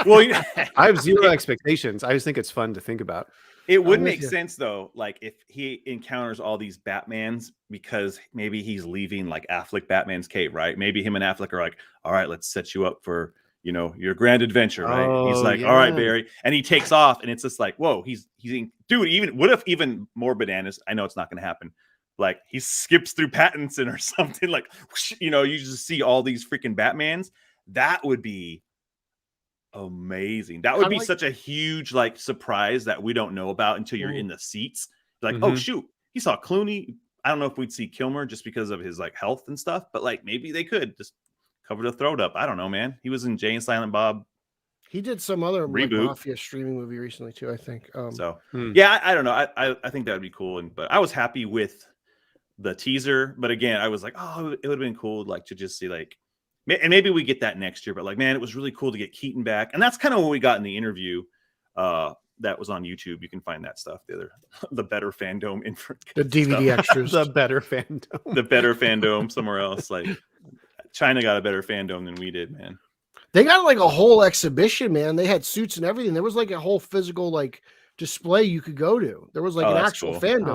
Well, I have zero expectations. I just think it's fun to think about. It would make sense though, like if he encounters all these Batmans, because maybe he's leaving like Affleck Batman's cave, right? Maybe him and Affleck are like, all right, let's set you up for your grand adventure, right? He's like, all right, Barry, and he takes off, and it's just like, whoa, he's dude. Even more bananas. I know it's not going to happen. Like he skips through Pattinson or something. Like you just see all these freaking Batmans. That would be amazing. That would be such a huge like surprise that we don't know about until you're in the seats. Like, oh shoot, he saw Clooney. I don't know if we'd see Kilmer just because of his like health and stuff, but like maybe they could just cover the throat up. I don't know, man. He was in Jay and Silent Bob. He did some other reboot Mafia streaming movie recently too, I think. Yeah, I don't know. I think that would be cool, but I was happy with the teaser. But again, I was like, oh, it would have been cool like to just see like. And maybe we get that next year, but like, man, it was really cool to get Keaton back. And that's kind of what we got in the interview that was on YouTube. You can find that stuff. The better FANDOME the DVD extras. The better FANDOME. The better FANDOME somewhere else. Like China got a better FANDOME than we did, man. They got like a whole exhibition, man. They had suits and everything. There was like a whole physical like display you could go to. There was like an actual FANDOME.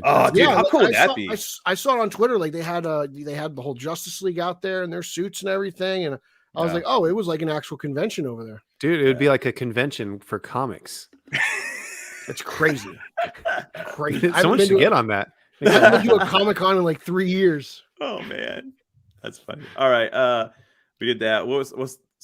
Oh, dude. How cool would that be? I saw it on Twitter. Like they had the whole Justice League out there and their suits and everything. And I was like, oh, it was like an actual convention over there. Dude, it would be like a convention for comics. It's crazy. Crazy. Someone should get on that. I haven't been to a Comic-Con in like 3 years. Oh man. That's funny. All right. We did that.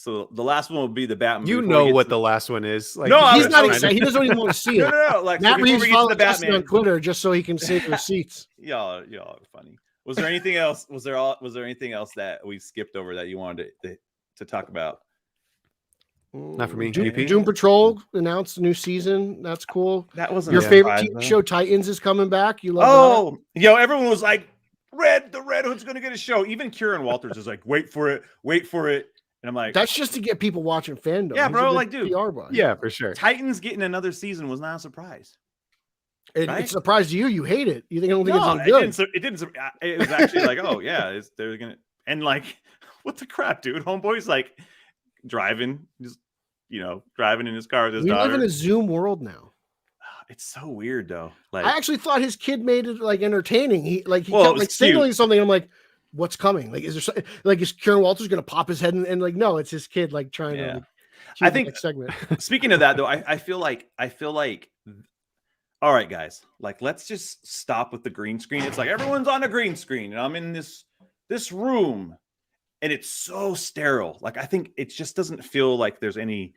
So the last one will be the Batman. You know what the last one is. Like, no, he's not excited. He doesn't even want to see it. No. Like Matt so Reeves followed Justin on Twitter just so he can save receipts. Y'all are funny. Was there anything else? Was there anything else that we skipped over that you wanted to talk about? Not for me. Doom Patrol announced a new season. That's cool. That wasn't your favorite TV show. Titans is coming back. You love that? Yo, everyone was like, the Red Hood's gonna get a show. Even Kieran Walters is like, wait for it. And I'm like, that's just to get people watching Fandom. Yeah, bro. Like, dude, PR buzz. Yeah, for sure. Titans getting another season was not a surprise. It surprised you. You hate it. You think it's good? It didn't. It was actually like, oh yeah, they're gonna and like, what the crap, dude? Homeboy's like driving, just driving in his car with his daughter. We live in a Zoom world now. It's so weird though. Like, I actually thought his kid made it like entertaining. He kept like signaling something. I'm like, what's coming? Like, is there like is Kieran Walters gonna pop his head and like no, it's his kid like trying to. Like, I think segment. Speaking of that though, I feel like all right, guys, like let's just stop with the green screen. It's like everyone's on a green screen, and I'm in this room, and it's so sterile. Like I think it just doesn't feel like there's any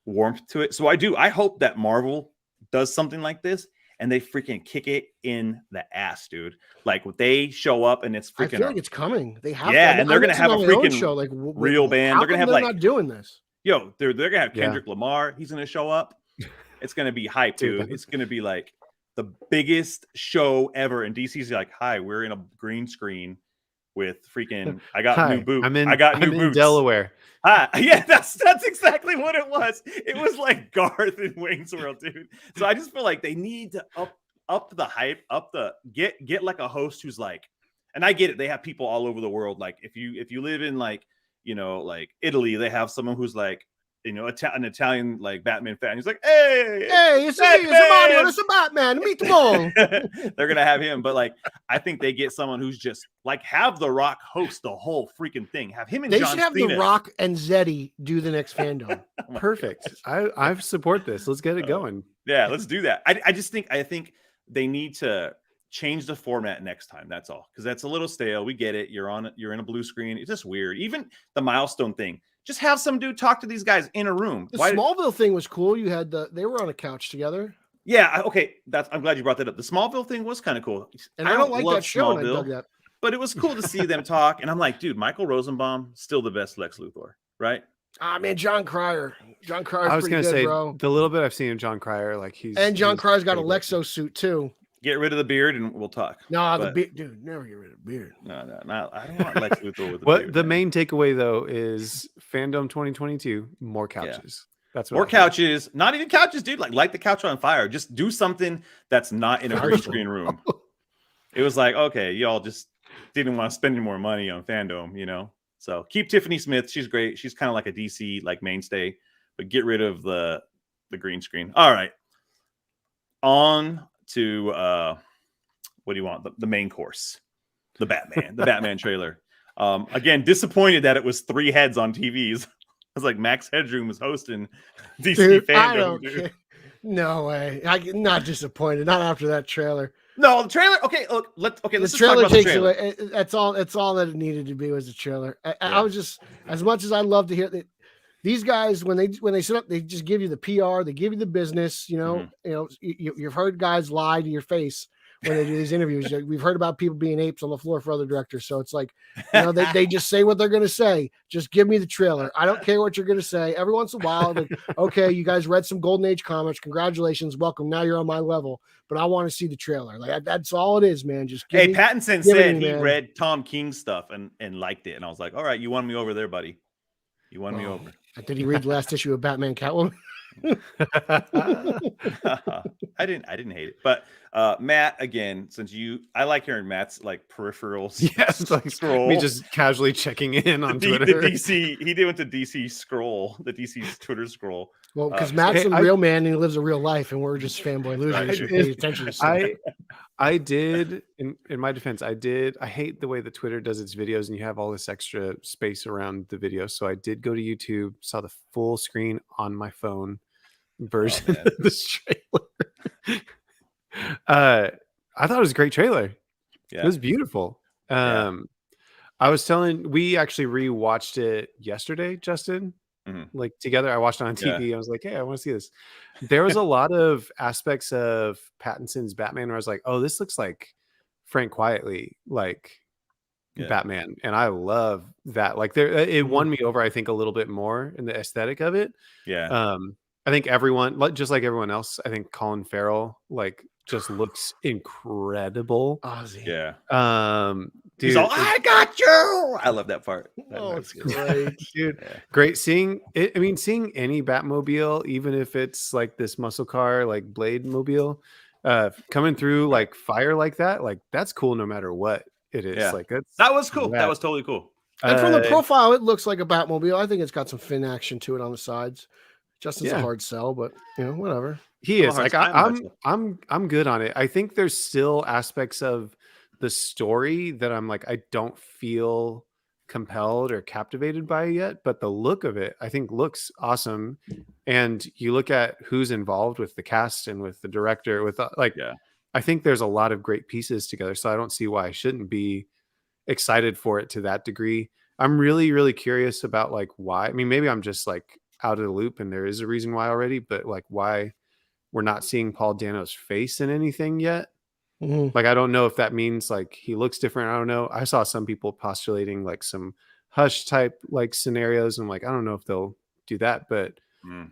warmth to it. So I hope that Marvel does something like this, and they freaking kick it in the ass, dude. Like they show up, and it's freaking. I feel like it's coming. They have, and they're gonna have a freaking show, like real band. They're gonna have like not doing this. Yo, they're gonna have Kendrick Lamar. He's gonna show up. It's going to be hype, dude. It's going to be like the biggest show ever. And DC's like, hi, we're in a green screen with freaking, I got new boots. I got new boots. In Delaware. Hi. Yeah, that's exactly what it was. It was like Garth in Wayne's World, dude. So I just feel like they need to up the hype, get like a host who's like, and I get it. They have people all over the world. Like if you live in like, like Italy, they have someone who's like, an Italian like Batman fan. He's like, hey, it's Mario, it's a Batman. Meet them all. They're gonna have him, but like, I think they get someone who's just like have The Rock host the whole freaking thing. Have him and they John should have Cena. The Rock and Zeddy do the next Fandom. Perfect. I support this. Let's get it going. Yeah, let's do that. I think they need to change the format next time. That's all, because that's a little stale. We get it. You're in a blue screen. It's just weird. Even the milestone thing. Just have some dude talk to these guys in a room. The Smallville thing was cool. You had they were on a couch together. Yeah, okay. I'm glad you brought that up. The Smallville thing was kind of cool. And I don't like that show. And I dug that. But it was cool to see them talk. And I'm like, dude, Michael Rosenbaum still the best Lex Luthor, right? Ah, man, John Cryer. I was gonna say, bro. The little bit I've seen of John Cryer, like John Cryer's got a Lexo suit too. Get rid of the beard and we'll talk. No, the beard, dude, never get rid of the beard. No, I don't want Lex Luthor with the beard. The main takeaway though is Fandom 2022, more couches. Yeah. That's what more couches, not even couches, dude. Like light the couch on fire. Just do something that's not in a green screen room. It was like, okay, y'all just didn't want to spend any more money on Fandom, So keep Tiffany Smith. She's great. She's kind of like a DC like mainstay, but get rid of the green screen. All right. On to what do you want? The main course, the Batman trailer. Again, disappointed that it was 3 heads on TVs. I was like, Max Headroom was hosting DC Fandom. I don't care. No way. I'm not disappointed. Not after that trailer. No, the trailer. Okay, look. Let's the just trailer talk about takes the trailer. away. That's all that it needed to be was the trailer. I was just, as much as I love to hear that. These guys, when they set up, they just give you the PR, they give you the business. You've heard guys lie to your face when they do these interviews. We've heard about people being apes on the floor for other directors. So it's like, they just say what they're going to say. Just give me the trailer. I don't care what you're going to say. Every once in a while, like, okay, you guys read some Golden Age comics. Congratulations, welcome. Now you're on my level. But I want to see the trailer. Like that's all it is, man. Just give Pattinson said he read Tom King's stuff and liked it, and I was like, all right, you won me over there, buddy. You won me over. Did he read the last issue of Batman Catwoman? I didn't hate it, but Matt, again, since I like hearing Matt's like peripherals. Yes, like scroll. Me just casually checking in on Twitter. The DC, he went to DC scroll, the DC's Twitter scroll. Well, because Matt's a real man and he lives a real life, and we're just fanboy losers. Pay attention to stuff. I did, in my defense, I hate the way that Twitter does its videos and you have all this extra space around the video. So I did go to YouTube, saw the full screen on my phone version of this trailer. I thought it was a great trailer. Yeah. It was beautiful. we actually rewatched it yesterday, Justin. Like together, I watched it on TV. I was like, hey, I want to see this. There was a lot of aspects of Pattinson's Batman where I was like, oh, this looks like Frank Quietly, like Batman. And I love that. Like it won me over, I think, a little bit more in the aesthetic of it. Yeah. I think everyone, just like everyone else, I think Colin Farrell like just looks incredible. Ozzy. Yeah. Dude, he's all, I got you. I love that part. Oh, it's great, dude. Yeah. Great seeing it. I mean, seeing any Batmobile, even if it's like this muscle car, like Blade Mobile, coming through like fire like that, like that's cool no matter what it is. Yeah. Like that was cool. That was totally cool. And from the profile, it looks like a Batmobile. I think it's got some fin action to it on the sides. Justin's a hard sell, but whatever. He is like I'm good on it. I think there's still aspects of the story that I'm like I don't feel compelled or captivated by yet, but the look of it I think looks awesome. And you look at who's involved with the cast and with the director, with I think there's a lot of great pieces together. So I don't see why I shouldn't be excited for it to that degree. I'm really, really curious about like why. I mean, maybe I'm just like out of the loop and there is a reason why already, but like why we're not seeing Paul Dano's face in anything yet. Like, I don't know if that means like he looks different. I don't know. I saw some people postulating like some Hush type like scenarios. And like, I don't know if they'll do that, but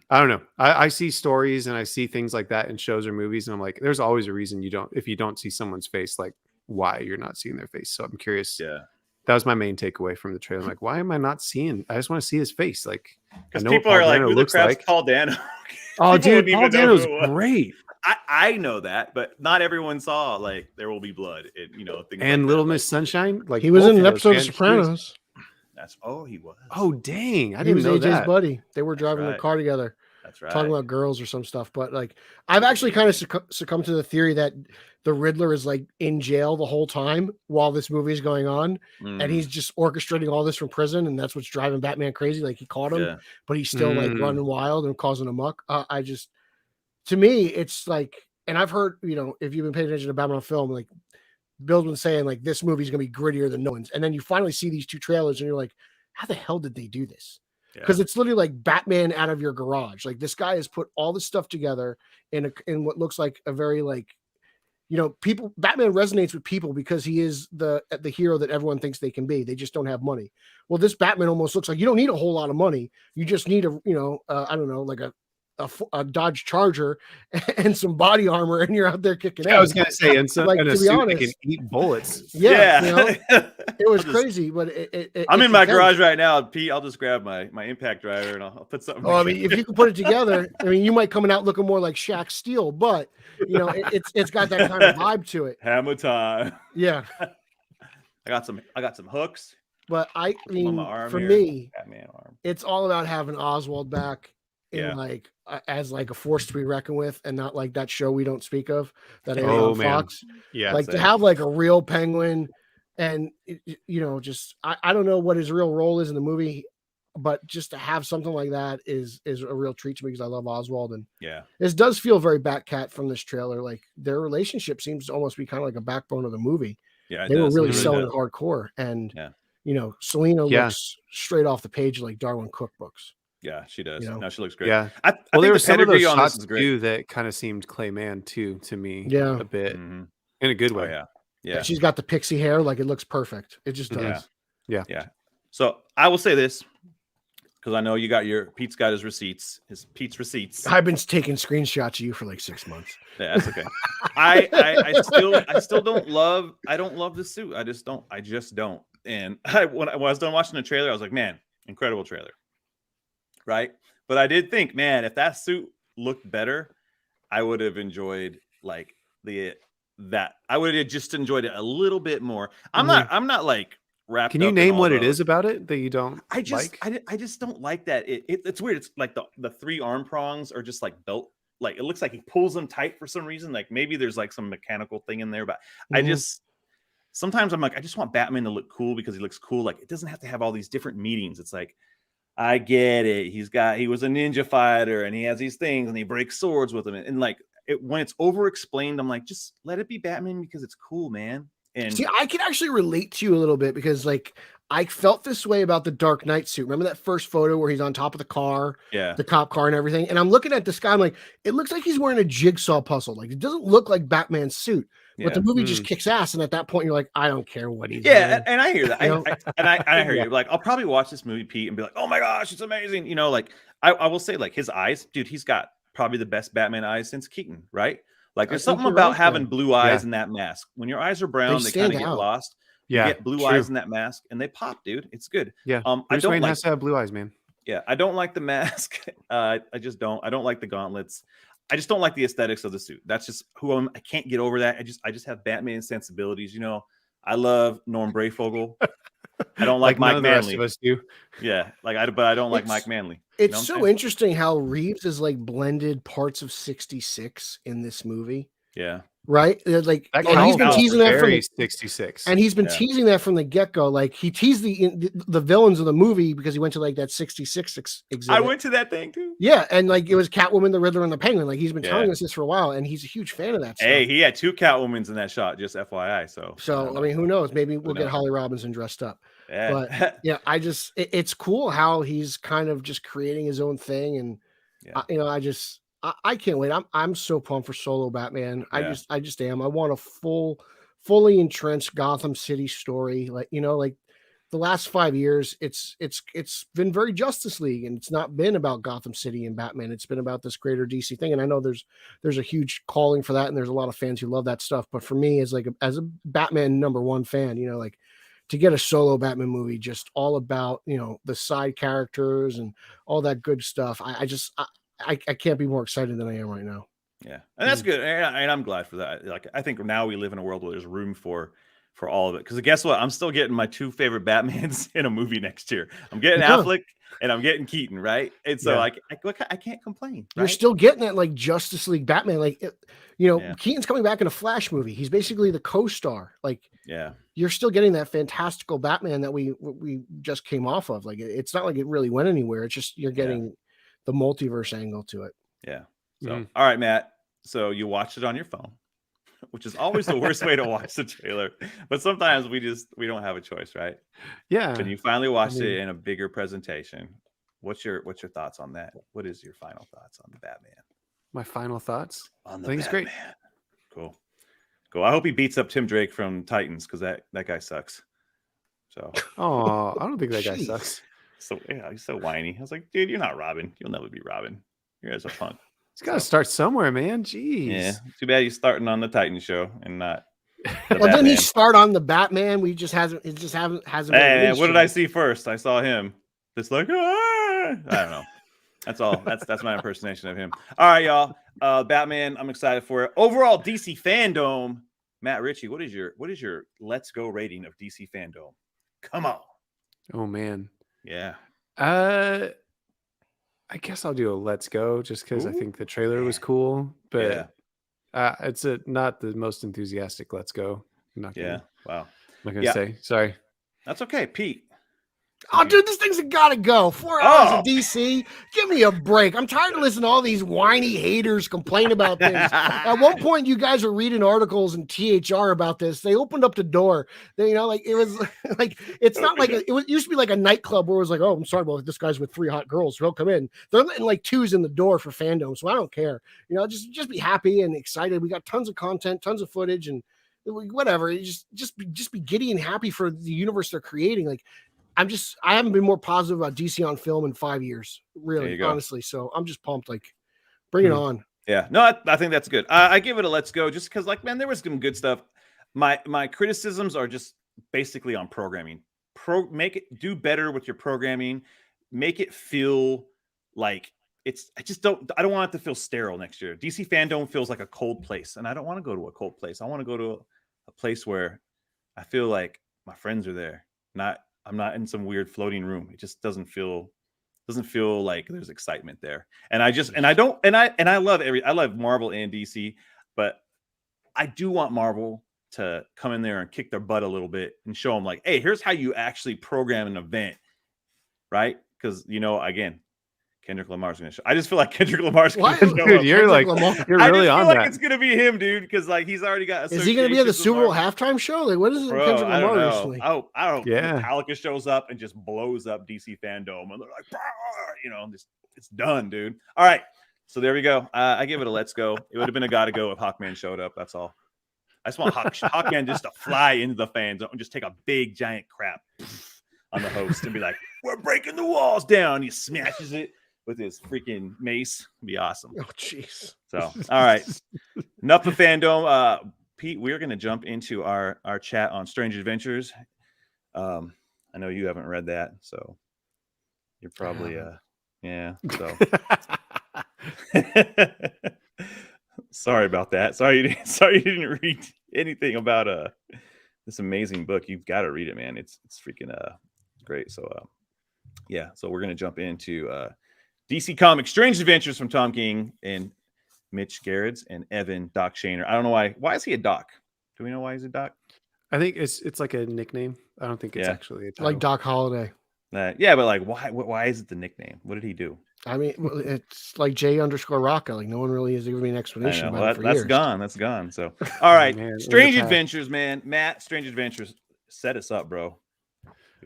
I don't know. I see stories and I see things like that in shows or movies. And I'm like, there's always a reason if you don't see someone's face, like why you're not seeing their face. So I'm curious. Yeah. That was my main takeaway from the trailer. I'm like, why am I not seeing? I just want to see his face. Like, because people are like, who the crap's Paul Dano? Oh, dude, Paul Dano's great. I know that, but not everyone saw like There Will Be Blood. Things and like Little Miss Sunshine. Like he was in an episode of Sopranos. He was. Oh, dang! He was AJ's buddy. They were driving a car together. That's right. Talking about girls or some stuff. But like, I've actually kind of succumbed to the theory that the Riddler is like in jail the whole time while this movie is going on, and he's just orchestrating all this from prison, and that's what's driving Batman crazy. Like he caught him, but he's still like running wild and causing a muck. To me, it's like, and I've heard, if you've been paying attention to Batman film, like Bill's been saying, like this movie's gonna be grittier than no one's, and then you finally see these two trailers, and you're like, how the hell did they do this? Because it's literally like Batman out of your garage. Like this guy has put all this stuff together in what looks like a very like, Batman resonates with people because he is the hero that everyone thinks they can be. They just don't have money. Well, this Batman almost looks like you don't need a whole lot of money. You just need I don't know, like a Dodge Charger and some body armor, and you're out there kicking ass. I was gonna say, and so like, to be honest, can eat bullets. Yeah. It was crazy, but I'm in my garage right now, Pete. I'll just grab my impact driver and I'll put something. Oh, I mean, if you can put it together, I mean, you might come out looking more like Shaq Steele, but it's got that kind of vibe to it. Hammer time. Yeah. I got some hooks. But I mean, for me, it's all about having Oswald back. Like as like a force to be reckoned with, and not like that show we don't speak of that aired on Fox. Yeah, like to have like a real Penguin, and just I don't know what his real role is in the movie, but just to have something like that is a real treat to me because I love Oswald, and this does feel very Batcat from this trailer. Like their relationship seems to almost be kind of like a backbone of the movie. Yeah, they were really selling it hardcore, and Selena looks straight off the page like Darwin Cook books. Yeah, she does. No, she looks great. Yeah. I there were some of those shots too that kind of seemed Clayman too to me. Yeah, a bit in a good way. Yeah. She's got the pixie hair, like it looks perfect. It just does. Yeah. So I will say this because I know Pete's got his receipts. Pete's receipts. I've been taking screenshots of you for like 6 months. Yeah, that's okay. I still don't love. I don't love the suit. I just don't. And when I was done watching the trailer, I was like, man, incredible trailer. Right. But I did think, man, if that suit looked better, I would have enjoyed like I would have just enjoyed it a little bit more. I'm not like wrapped. Can you name what it is about it that you don't I just don't like that. It's weird. It's like the three arm prongs are just like belt. Like it looks like he pulls them tight for some reason. Like maybe there's like some mechanical thing in there, but sometimes I'm like, I just want Batman to look cool because he looks cool. Like it doesn't have to have all these different meanings. It's like, I get it. He was a ninja fighter and he has these things and he breaks swords with them. And like when it's over explained, I'm like, just let it be Batman because it's cool, man. And see, I can actually relate to you a little bit because like I felt this way about the Dark Knight suit. Remember that first photo where he's on top of the car, the cop car and everything? And I'm looking at this guy, I'm like, it looks like he's wearing a jigsaw puzzle. Like, it doesn't look like Batman's suit, but the movie just kicks ass. And at that point, you're like, I don't care what he's doing. And I hear that. I hear you. Like, I'll probably watch this movie, Pete, and be like, oh my gosh, it's amazing. You know, like, I will say, like, his eyes, dude, he's got probably the best Batman eyes since Keaton, right? Like, there's something about having blue eyes in that mask. When your eyes are brown, they kind of get lost. You get blue eyes in that mask, and they pop, dude. It's good. Yeah. Bruce Wayne has to have blue eyes, man. Yeah, I don't like the mask. I just don't. I don't like the gauntlets. I just don't like the aesthetics of the suit. That's just who I'm. I can't get over that. I just have Batman sensibilities. You know, I love Norm Brayfogle. I don't like Mike Manley. The rest of us do. Yeah, but I don't like Mike Manley. It's so interesting how Reeves is like blended parts of 66 in this movie. Yeah. Right? Like, he's been teasing that from 66. And he's been teasing that from the get-go. Like, he teased the villains of the movie because he went to like that 66 exhibit. I went to that thing too. Yeah, and like it was Catwoman, the Riddler, and the Penguin. Like, he's been telling us this for a while, and he's a huge fan of that stuff. Hey, he had 2 Catwomans in that shot, just FYI. So I mean, who knows? Maybe we'll get Holly Robinson dressed up. Yeah. But yeah, it's cool how he's kind of just creating his own thing, and you know, I can't wait. I'm so pumped for solo Batman. I just am. I want a fully entrenched Gotham City story. Like, you know, like the last 5 years, it's been very Justice League, and it's not been about Gotham City and Batman. It's been about this greater DC thing. And I know there's a huge calling for that, and there's a lot of fans who love that stuff. But for me, as a Batman #1 fan, you know, like, to get a solo Batman movie just all about, you know, the side characters and all that good stuff. I can't be more excited than I am right now. Yeah, and that's good, and I'm glad for that. Like, I think now we live in a world where there's room for all of it. Because guess what? I'm still getting my 2 favorite Batmans in a movie next year. I'm getting Affleck and I'm getting Keaton, right? And so I can't complain. Right? You're still getting that like Justice League Batman, like Keaton's coming back in a Flash movie. He's basically the co-star. Like, you're still getting that fantastical Batman that we just came off of. Like, it's not like it really went anywhere. It's just you're getting the multiverse angle to it. Yeah. So, all right, Matt. So you watched it on your phone, which is always the worst way to watch the trailer. But sometimes we don't have a choice, right? Yeah. And you finally watched it in a bigger presentation. What's your thoughts on that? What is your final thoughts on the Batman? My final thoughts on the I think Batman. It's great. Cool. I hope he beats up Tim Drake from Titans, because that guy sucks. So. Oh, I don't think that guy sucks. So he's so whiny. I was like, dude, you're not Robin. You'll never be Robin. You're as a punk. He's got to start somewhere, man. Jeez. Yeah. Too bad he's starting on the Titan show and not. Well, didn't he start on the Batman? It just hasn't. Hey, what did I see first? I saw him. Just like, I don't know. That's all. That's my impersonation of him. All right, y'all. Batman. I'm excited for it. Overall, DC fandom. Matt Ritchie, what is your let's go rating of DC fandom? Come on. Oh man. Yeah. I guess I'll do a let's go just because I think the trailer was cool, but it's not the most enthusiastic let's go. I'm not gonna, wow. I'm not gonna say sorry. That's okay, Pete. Oh, dude, this thing's gotta go. 4 hours of DC. Give me a break. I'm tired of listening to all these whiny haters complain about things. At one point, you guys were reading articles in THR about this. They opened up the door. They, like, it was like, it's not like it used to be like a nightclub where it was like, oh, I'm sorry, well, this guy's with 3 hot girls. They'll come in. They're letting like 2s in the door for fandom. So I don't care. Just be happy and excited. We got tons of content, tons of footage, and whatever. Just be giddy and happy for the universe they're creating. Like, I haven't been more positive about DC on film in 5 years, really, honestly. So I'm just pumped. Like, bring it on. Yeah, no, I think that's good. I give it a let's go just because, like, man, there was some good stuff. My criticisms are just basically on programming. Make it do better with your programming. Make it feel like I don't want it to feel sterile next year. DC fandom feels like a cold place, and I don't want to go to a cold place. I want to go to a place where I feel like my friends are there, I'm not in some weird floating room. It just doesn't feel like there's excitement there. And I love Marvel and DC, but I do want Marvel to come in there and kick their butt a little bit and show them like, hey, here's how you actually program an event, right? Because again, Kendrick Lamar's gonna show. I just feel like Kendrick Lamar's gonna What? show Dude, up. you're like, you're really on like that. it's gonna be him, dude, because like he's already got. Is he gonna be at the associations with Super Bowl Marvel. halftime show? Like, what is it? Bro, Kendrick I don't Lamar know. recently? I don't. Yeah. Metallica shows up and just blows up DC Fandome, and they're like, it's done, dude. All right, so there we go. I give it a let's go. It would have been a gotta go if Hawkman showed up. That's all. I just want Hawkman just to fly into the fans and just take a big giant crap on the host and be like, "We're breaking the walls down." He smashes it with his freaking mace. It'd be awesome. Oh, jeez. So, all right, enough of fandom. Pete, we're going to jump into our chat on Strange Adventures. I know you haven't read that, so you're probably yeah. So sorry about that. Sorry you didn't read anything about this amazing book. You've got to read it, man. It's freaking great. So yeah. So we're going to jump into DC Comics Strange Adventures from Tom King and Mitch Gerrits and Evan Doc Shaner. I don't know why. Why is he a doc? Do we know why he's a doc? I think it's like a nickname. I don't think it's actually a title. Like Doc Holliday. Yeah, but like why is it the nickname? What did he do? I mean, it's like J_Rocca. Like no one really has given me an explanation about it for years. That's gone. So all right, Man, Strange Adventures, man. Matt, Strange Adventures, set us up, bro.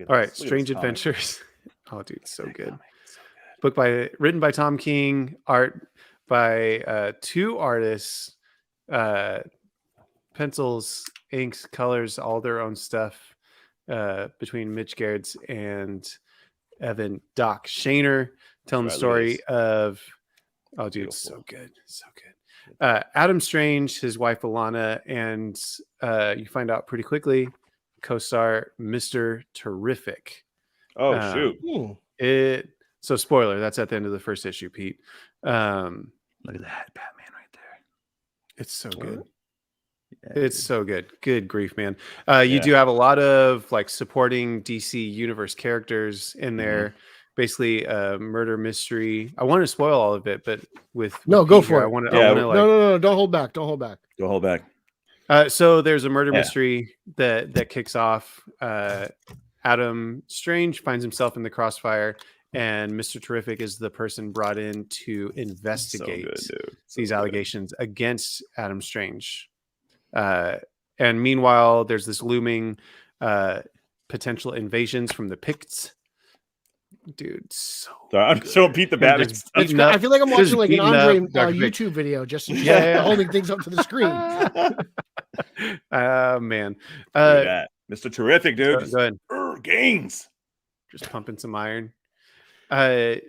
All right, Strange Adventures. Oh, dude, so good. Book written by Tom King, art by two artists, pencils, inks, colors, all their own stuff, between Mitch Gerrits and Evan Doc Shaner, telling the story of dude, so good. Adam Strange, his wife Alana, and you find out pretty quickly, co-star Mr. Terrific. Oh shoot. So spoiler, that's at the end of the first issue, Pete. Look at that Batman right there. It's so good. Yeah, it's so good. Good grief, man. You do have a lot of like supporting DC universe characters in there. Basically murder mystery. I want to spoil all of it, but go Pete for here, it. I want to No, don't hold back. Don't hold back. So there's a murder mystery that kicks off. Adam Strange finds himself in the crossfire, and Mr. Terrific is the person brought in to investigate these allegations against Adam Strange. And meanwhile, there's this looming potential invasions from the Picts. Dude, I'm showing Pete the Batman. I feel like I'm watching like an Andre YouTube video, just holding things up to the screen. Man, Mr. Terrific, dude. Go ahead. Gains. Just pumping some iron. Like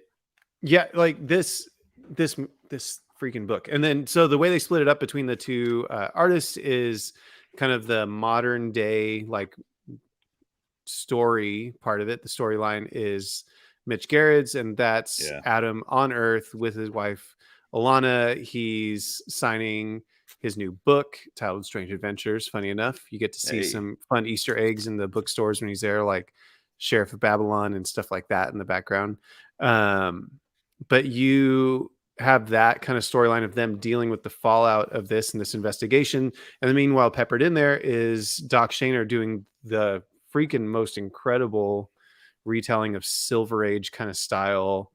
this freaking book. And then so the way they split it up between the two artists is kind of the modern day like story part of it. The storyline is Mitch Gerrits, and that's Adam on Earth with his wife Alana. He's signing his new book titled Strange Adventures. Funny enough, you get to see some fun Easter eggs in the bookstores when he's there, like Sheriff of Babylon and stuff like that in the background. But you have that kind of storyline of them dealing with the fallout of this and this investigation. And then meanwhile, peppered in there is Doc Shaner doing the freaking most incredible retelling of Silver Age kind of style.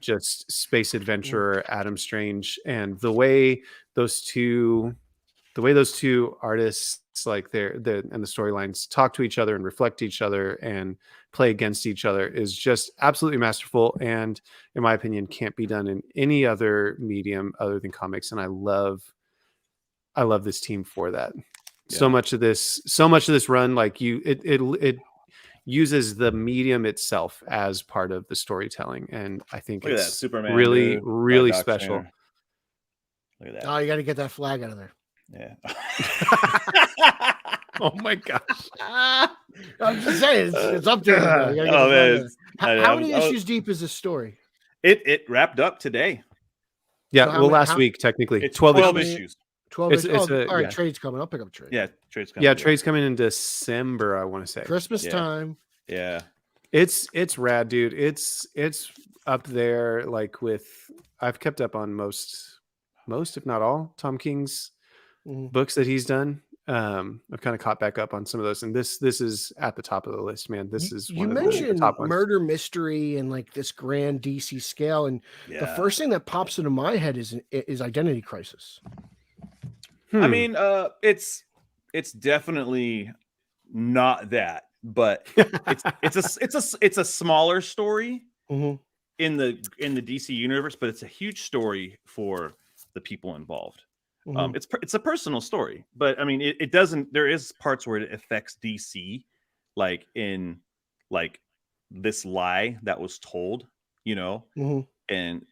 Just space adventurer Adam Strange. And the way those two artists, like and the storylines talk to each other and reflect each other and play against each other is just absolutely masterful, and in my opinion can't be done in any other medium other than comics. And I love this team for that. So much of this run, like it uses the medium itself as part of the storytelling, and I think it's Superman, really, dude. Really special. Shaner. Look at that. Oh, you got to get that flag out of there. Yeah. Oh my gosh. I'm just saying, it's up there. How many issues deep is this story? It wrapped up today. Yeah, so last week technically. It's 12 issues. 12 issues. All right, trade's coming. I'll pick up a trade. Yeah, trade's coming. Yeah, trade's coming in December, I want to say. Christmas time. Yeah. It's rad, dude. It's up there, like I've kept up on most if not all Tom King's books that he's done. I've kind of caught back up on some of those, and this is at the top of the list, man. This is you one mentioned of the top ones. murder mystery and like this grand DC scale, and the first thing that pops into my head is Identity Crisis. I mean, it's definitely not that, but it's a smaller story in the DC universe, but it's a huge story for the people involved. It's a personal story, but I mean, it doesn't. There is parts where it affects DC, like in like this lie that was told, you know, and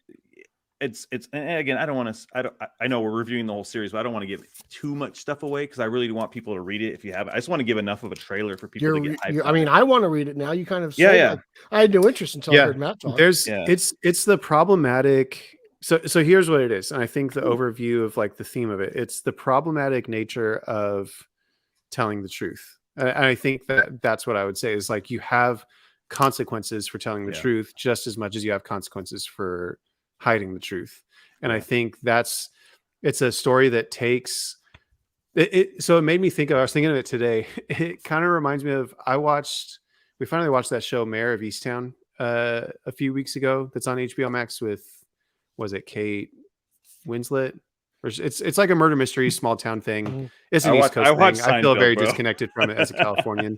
it's and again, I don't want to. I know we're reviewing the whole series, but I don't want to give too much stuff away because I really want people to read it. If you haven't, I just want to give enough of a trailer for people to get hyped. I mean, I want to read it now. You kind of yeah. Like, I had no interest until I heard Matt talk. It's the problematic. So here's what it is, and I think the overview of like the theme of it. It's the problematic nature of telling the truth, and I think that's what I would say is like you have consequences for telling the truth just as much as you have consequences for hiding the truth. And I think it's a story that takes it. So it made me think of, I was thinking of it today. It kind of reminds me of, we finally watched that show Mayor of Easttown a few weeks ago. That's on HBO Max with, was it Kate Winslet? Or it's like a murder mystery, small town thing. It's an East Coast thing. I feel very disconnected from it as a Californian.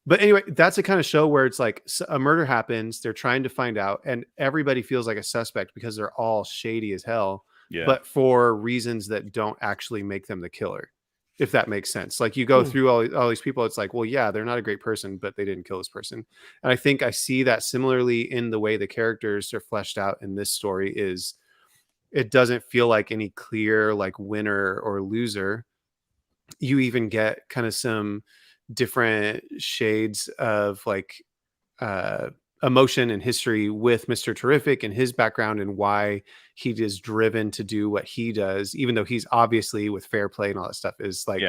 But anyway, that's the kind of show where it's like a murder happens, they're trying to find out, and everybody feels like a suspect because they're all shady as hell, but for reasons that don't actually make them the killer, if that makes sense. Like you go through all these people, it's like, well, yeah, they're not a great person, but they didn't kill this person. And I think I see that similarly in the way the characters are fleshed out in this story. Is it doesn't feel like any clear like winner or loser. You even get kind of some different shades of like emotion and history with Mr. Terrific and his background and why he is driven to do what he does, even though he's obviously, with fair play and all that stuff, is like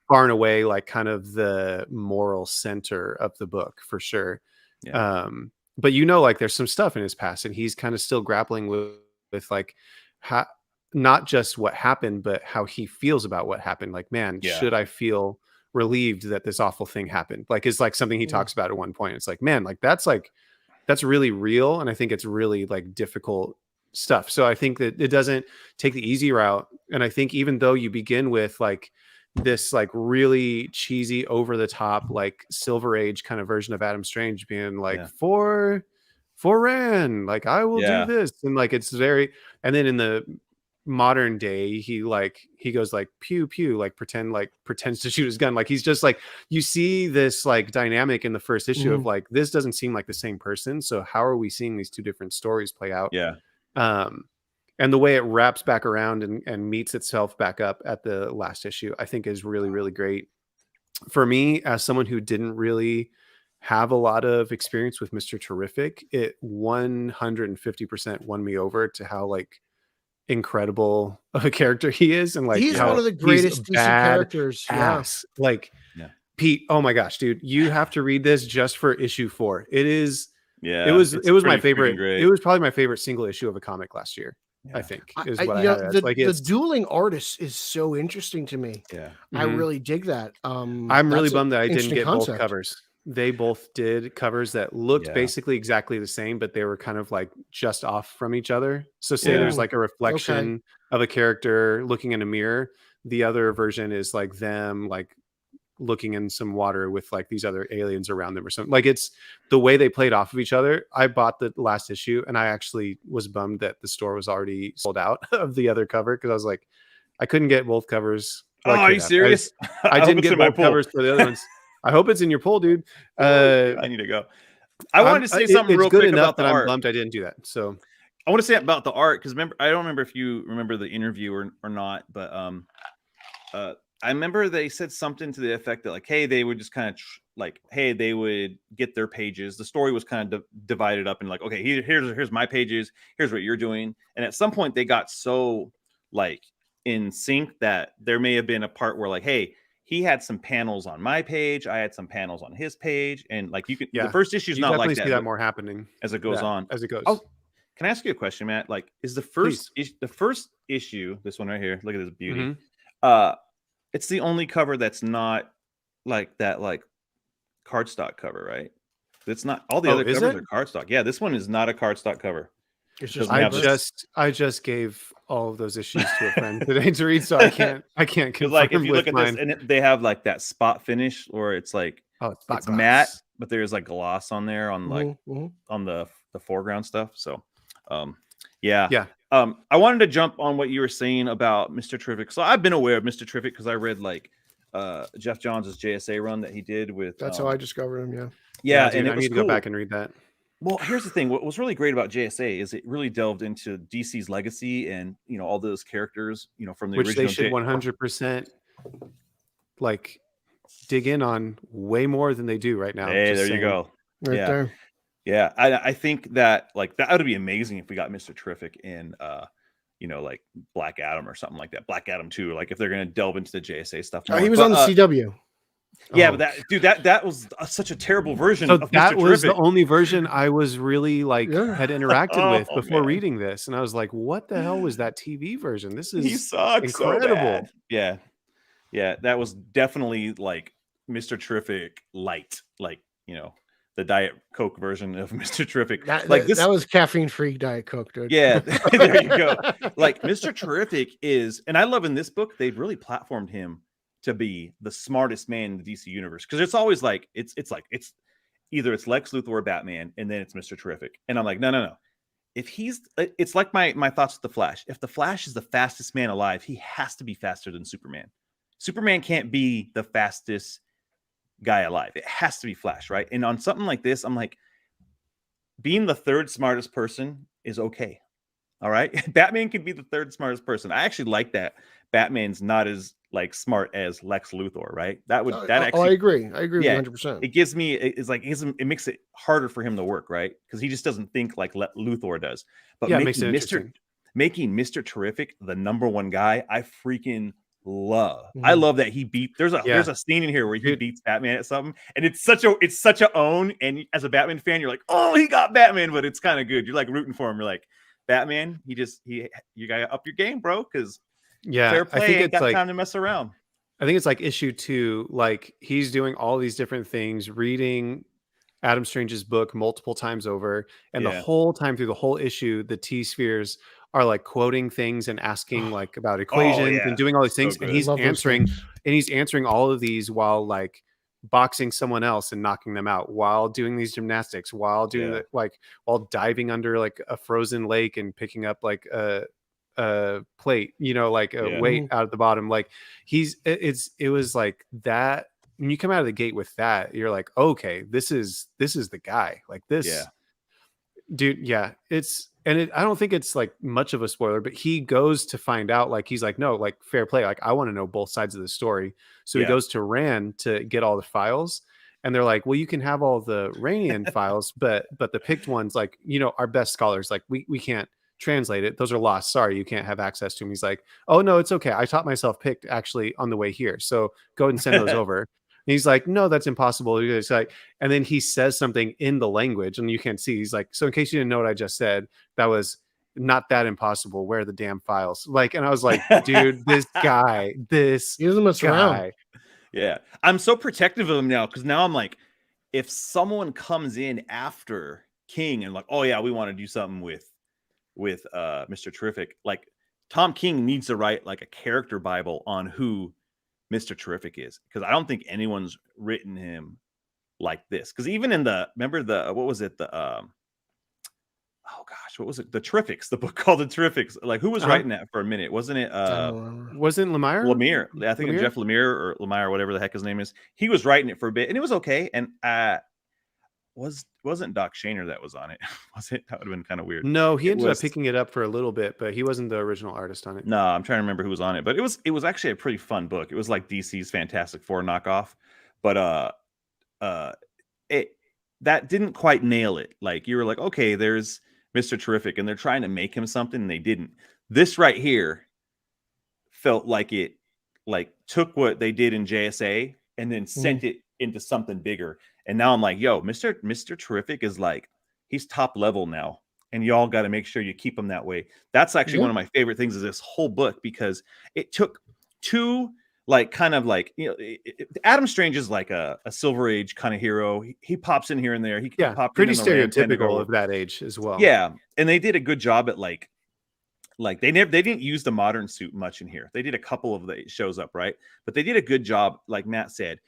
far and away like kind of the moral center of the book for sure. But you know, like there's some stuff in his past and he's kind of still grappling with like how, not just what happened, but how he feels about what happened. Like, man, should I feel relieved that this awful thing happened? Like, it's like something he talks about at one point. It's like, man, that's really real. And I think it's really like difficult stuff. So I think that it doesn't take the easy route. And I think even though you begin with like this like really cheesy, over the top, like Silver Age kind of version of Adam Strange being like, for Ran, like I will do this. And like, it's very, and then in the modern day he goes like pew pew, like pretends to shoot his gun. Like he's just like, you see this like dynamic in the first issue of like, this doesn't seem like the same person, so how are we seeing these two different stories play out? And the way it wraps back around and meets itself back up at the last issue, I think is really, really great. For me, as someone who didn't really have a lot of experience with Mr. Terrific, it 150% won me over to how like incredible of a character he is, and like he's one of the greatest DC characters. Like Pete, oh my gosh, dude, you have to read this just for issue 4. It is it was my favorite. It was probably my favorite single issue of a comic last year. I think is what I had. The dueling artists is so interesting to me. I really dig that. I'm really bummed that I didn't get both covers. They both did covers that looked basically exactly the same, but they were kind of like just off from each other. So say there's like a reflection of a character looking in a mirror. The other version is like them like looking in some water with like these other aliens around them or something. Like it's the way they played off of each other. I bought the last issue and I actually was bummed that the store was already sold out of the other cover, because I was like, I couldn't get both covers. Well, are you serious? I didn't get both covers for the other ones. I hope it's in your poll, dude. I need to go. I wanted to say something real quick about the art. I'm bummed I didn't do that. So I want to say about the art, because I don't remember if you remember the interview or not, but I remember they said something to the effect that like, hey, they would just kind of they would get their pages. The story was kind of divided up and like, okay, here's my pages, here's what you're doing. And at some point they got so like in sync that there may have been a part where like, hey, he had some panels on my page, I had some panels on his page, and like you could, the first issue is not like that. See that more happening as it goes on. As it goes. Oh, can I ask you a question, Matt? Like, is the first issue, this one right here? Look at this beauty. It's the only cover that's not like that, like cardstock cover, right? It's not all the other covers are cardstock. Yeah, this one is not a cardstock cover. It's just I just gave all of those issues to a friend today to read, so I can't confirm. Like if you look at this, and they have like that spot finish, or it's like it's matte, but there's like gloss on there on like on the foreground stuff. So, yeah. I wanted to jump on what you were saying about Mr. Terrific. So I've been aware of Mr. Terrific because I read like Jeff Johns' JSA run that he did with. That's how I discovered him. Yeah, dude, and I need to go back and read that. Well, here's the thing. What was really great about JSA is it really delved into DC's legacy and, you know, all those characters, you know, from the original. Which they should 100% like dig in on way more than they do right now. Hey, there you go. Right there. Yeah. I think that like that would be amazing if we got Mr. Terrific in, you know, like Black Adam or something like that. Black Adam 2, like if they're going to delve into the JSA stuff. He was on the CW. Yeah, but that was such a terrible version. So of that Mr. was Terrific. the only version I was really like had interacted with before reading this, and I was like, "What the hell was that TV version? This is he sucks incredible." So bad. Yeah, that was definitely like Mr. Terrific light, like, you know, the Diet Coke version of Mr. Terrific. That was caffeine-free Diet Coke, dude. Yeah, there you go. Like Mr. Terrific is, and I love in this book they've really platformed him to be the smartest man in the DC universe, because it's always like it's either it's Lex Luthor or Batman, and then it's Mr. Terrific, and I'm like, no. If it's like my thoughts with the Flash. If the Flash is the fastest man alive, he has to be faster than Superman. Superman can't be the fastest guy alive. It has to be Flash, right? And on something like this, I'm like, being the third smartest person is okay. All right, Batman can be the third smartest person. I actually like that Batman's not as like smart as Lex Luthor, right? Actually, I agree 100%. It gives me, it makes it harder for him to work, right? Because he just doesn't think like Luthor does. But making Mr. Terrific the #1 guy, I freaking love. I love that he beat. There's a scene in here where he beats Batman at something, and it's such a own. And as a Batman fan, you're like, oh, he got Batman, but it's kind of good. You're like rooting for him. You're like, Batman, you gotta up your game, bro, because fair play, I think it's got time to mess around. I think it's like issue 2, like he's doing all these different things, reading Adam Strange's book multiple times over, and the whole time through the whole issue, the T-spheres are like quoting things and asking like about equations and doing all these things, and he's answering all of these while like boxing someone else and knocking them out, while doing these gymnastics, while doing while diving under like a frozen lake and picking up like a plate, you know, like a weight out of the bottom. Like it was like that. When you come out of the gate with that, you're like, okay, this is the guy. Like this, dude. Yeah, I don't think it's like much of a spoiler, but he goes to find out, like, he's like, no, like fair play. Like, I want to know both sides of the story. So he goes to Rand to get all the files, and they're like, well, you can have all the Rainian files, but the picked ones, like, you know, our best scholars, like we can't translate it. Those are lost. Sorry, you can't have access to them. He's like, oh no, it's okay. I taught myself picked actually on the way here. So go ahead and send those over. And he's like, no, that's impossible. He's like, and then he says something in the language and you can't see. He's like, so in case you didn't know what I just said, that was not that impossible. Where are the damn files? Like, and I was like, dude, this guy, he doesn't mess around. Yeah. I'm so protective of him now, because now I'm like, if someone comes in after King and like, oh yeah, we want to do something with Mr. Terrific, like Tom King needs to write like a character Bible on who Mr. Terrific is, because I don't think anyone's written him like this. Because even in remember what was it, what was it, the Terrifics, the book called the Terrifics, like who was writing that for a minute? Wasn't it wasn't Lemire? I think Jeff Lemire or Lemire, whatever the heck his name is. He was writing it for a bit and it was okay. And wasn't Doc Shaner that was on it? Was it? That would have been kind of weird. No, he ended up picking it up for a little bit, but he wasn't the original artist on it. No, I'm trying to remember who was on it, but it was actually a pretty fun book. It was like DC's Fantastic Four knockoff, but that didn't quite nail it. Like, you were like, okay, there's Mr. Terrific, and they're trying to make him something, and they didn't. This right here felt like it like took what they did in JSA and then sent it into something bigger. And now I'm like, yo, Mr. Terrific is like, he's top level now. And y'all got to make sure you keep him that way. That's actually one of my favorite things of this whole book, because it took two like kind of like, Adam Strange is like a Silver Age kind of hero. He pops in here and there. He popped pretty in the Ram stereotypical of that age as well. Yeah, and they did a good job at like they didn't use the modern suit much in here. They did a couple of the shows up, right? But they did a good job, like Matt said,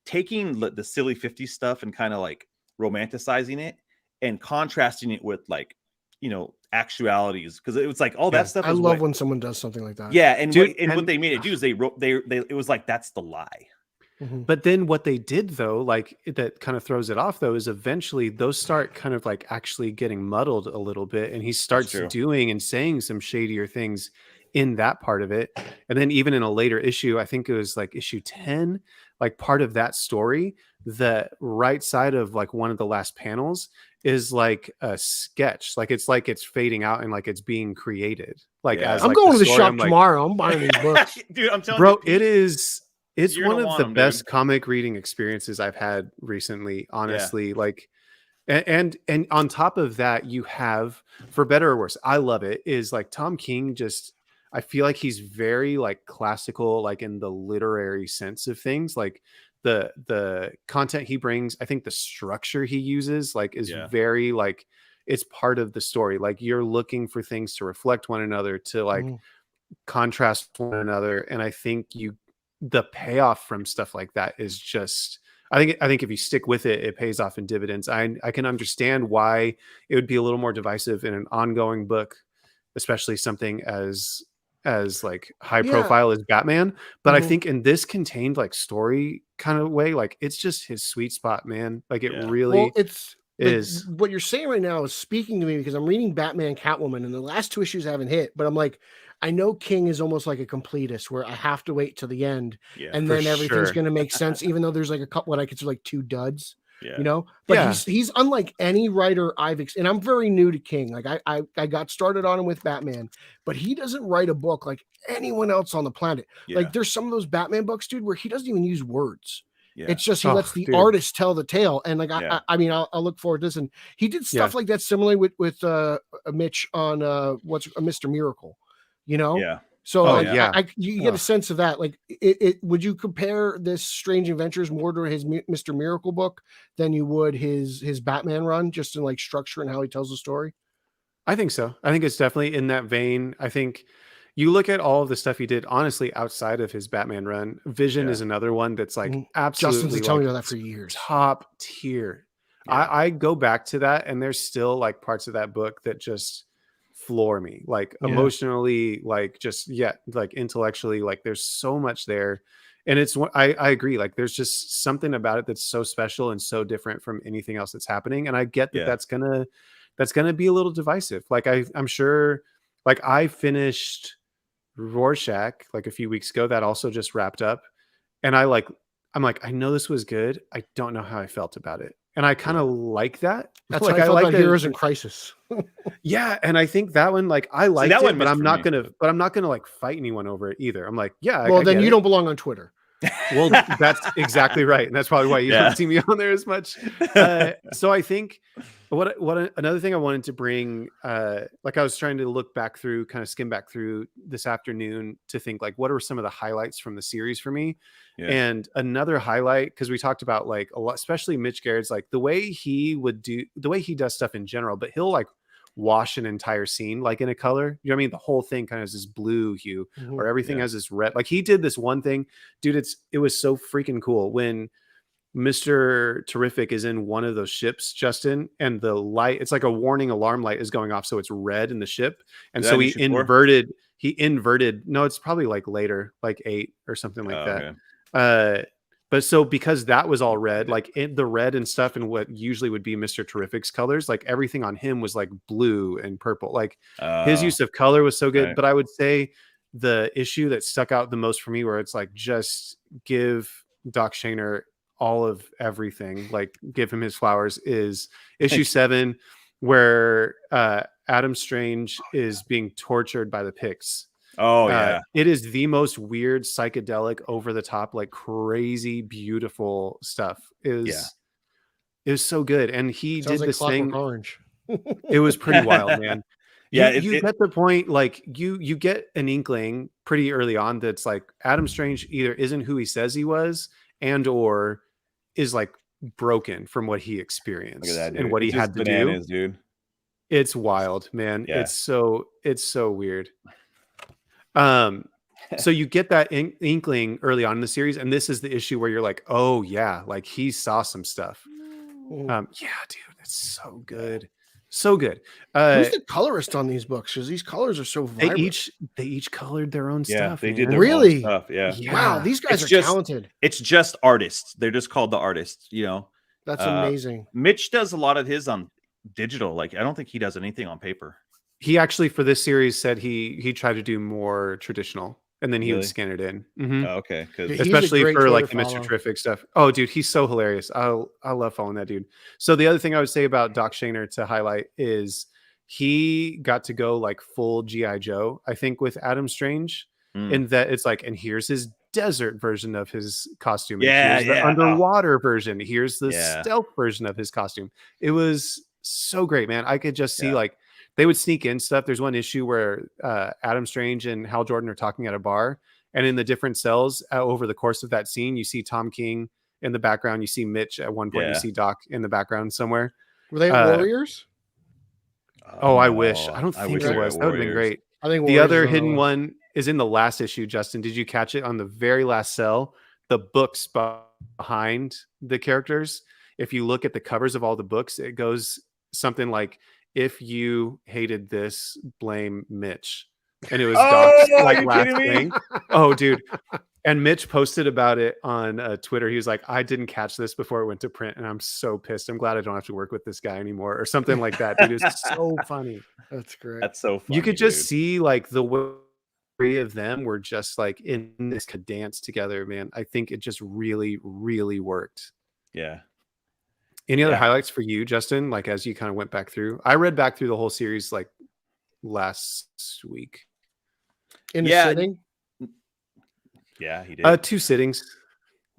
taking the silly 50s stuff and kind of like romanticizing it and contrasting it with like, actualities, because it was like all that stuff. I love when someone does something like that. Yeah, and what they made it do is they it was like, that's the lie. But then what they did though, like that kind of throws it off though, is eventually those start kind of like actually getting muddled a little bit, and he starts doing and saying some shadier things in that part of it. And then even in a later issue, I think it was like issue 10, like part of that story, the right side of like one of the last panels is like a sketch, like it's fading out and like it's being created. Like as I'm like going to the shop tomorrow. I'm buying these books. Dude, I'm telling you, bro, it's You're one of the best dude. comic reading experiences I've had recently, honestly. Like, and on top of that, you have, for better or worse, I love it, is like Tom King I feel like he's very like classical, like in the literary sense of things. Like the content he brings, I think the structure he uses like is very like, it's part of the story. Like you're looking for things to reflect one another, to like contrast one another. And I think the payoff from stuff like that is just, I think if you stick with it, it pays off in dividends. I can understand why it would be a little more divisive in an ongoing book, especially something as like high profile as Batman. But I think in this contained like story kind of way, like it's just his sweet spot, man. Like it really is. What you're saying right now is speaking to me, because I'm reading Batman Catwoman and the last 2 issues haven't hit, but I'm like, I know King is almost like a completist where I have to wait till the end and then everything's going to make sense, even though there's like a couple, what I consider like 2 duds, but he's unlike any writer and I'm very new to King. Like I got started on him with Batman, but he doesn't write a book like anyone else on the planet. Like there's some of those Batman books, dude, where he doesn't even use words. It's just he lets the artist tell the tale, and like I mean, I'll look forward to this. And he did stuff like that similarly with Mitch on what's Mr. Miracle, So you get a sense of that. Like, would you compare this Strange Adventures more to his Mr. Miracle book than you would his Batman run, just in like structure and how he tells the story? I think so. I think it's definitely in that vein. I think you look at all of the stuff he did, honestly, outside of his Batman run. Vision is another one that's like absolutely. Justin's been telling me about that for years. Top tier. Yeah. I go back to that, and there's still like parts of that book that just floor me, like emotionally, like just like intellectually. Like there's so much there, and it's I agree. Like there's just something about it that's so special and so different from anything else that's happening. And I get that that's gonna be a little divisive. Like I'm sure. Like I finished Rorschach like a few weeks ago, that also just wrapped up, and I'm like, I know this was good, I don't know how I felt about it, and I kind of like that. That's like I like Heroes in Crisis. And I think that one, like I liked it, but I'm not gonna like fight anyone over it either. I'm like, well, then you don't belong on Twitter. Well, that's exactly right, and that's probably why you don't see me on there as much. So I think what another thing I wanted to bring, like I was trying to look back through, kind of skim back through this afternoon to think like what are some of the highlights from the series for me. And another highlight, because we talked about like a lot, especially Mitch Garrett's, like the way he does stuff in general, but he'll like wash an entire scene like in a color, you know what I mean? The whole thing kind of has this blue hue, or everything has this red. Like he did this one thing, dude, it was so freaking cool when Mr. Terrific is in one of those ships, Justin, and the light, it's like a warning alarm light is going off, so it's red in the ship. And so he inverted, no, it's probably like later, like 8 or something like that. Okay. But so because that was all red, like the red and stuff, and what usually would be Mr. Terrific's colors, like everything on him was like blue and purple. Like his use of color was so good. Right. But I would say the issue that stuck out the most for me, where it's like, just give Doc Shaner all of everything, like give him his flowers, is issue 7, where Adam Strange is being tortured by the Picts. Oh yeah, it is the most weird, psychedelic, over the top, like crazy, beautiful stuff. It was so good, and he did this thing. Orange. It was pretty wild, man. You get the point. Like you get an inkling pretty early on that's like Adam Strange either isn't who he says he was, and or is like broken from what he experienced and what he had to bananas, do. Dude. It's wild, man. Yeah. It's so weird. So you get that inkling early on in the series, and this is the issue where you're like, oh yeah, like he saw some stuff. Yeah, dude, it's so good. So good. Who's the colorist on these books? Because these colors are so vibrant. They each colored their own stuff. They did their own stuff. Yeah. Wow, these guys are talented. It's just artists. They're just called the artists, you know. That's amazing. Mitch does a lot of his on digital. Like I don't think he does anything on paper. He actually for this series said he tried to do more traditional. And then he would scan it in. Mm-hmm. Oh, okay. Especially for like the Mr. Terrific stuff. Oh, dude, he's so hilarious. I love following that dude. So the other thing I would say about Doc Shaner to highlight is he got to go like full G.I. Joe, I think, with Adam Strange. In that it's like, and here's his desert version of his costume. Yeah. Here's the underwater version. Here's the stealth version of his costume. It was so great, man. I could just see like, they would sneak in stuff. There's one issue where Adam Strange and Hal Jordan are talking at a bar, and in the different cells over the course of that scene, you see Tom King in the background. You see Mitch at one point. You see Doc in the background somewhere. Were they Warriors? Oh, I wish. I don't think it was. That would have been great. I think the other hidden one is in the last issue. Justin, did you catch it on the very last cell? The books behind the characters. If you look at the covers of all the books, it goes something like, if you hated this, blame Mitch. And it was Doc's like last thing. Oh, dude. And Mitch posted about it on Twitter. He was like, I didn't catch this before it went to print, and I'm so pissed. I'm glad I don't have to work with this guy anymore, or something like that. Dude, it's so funny. That's great. That's so funny. You could just see like the three of them were just like in this dance together, man. I think it just really, really worked. Yeah. Any other highlights for you, Justin? Like as you kind of went back through, I read back through the whole series like last week. In a sitting? Yeah, he did. 2 sittings.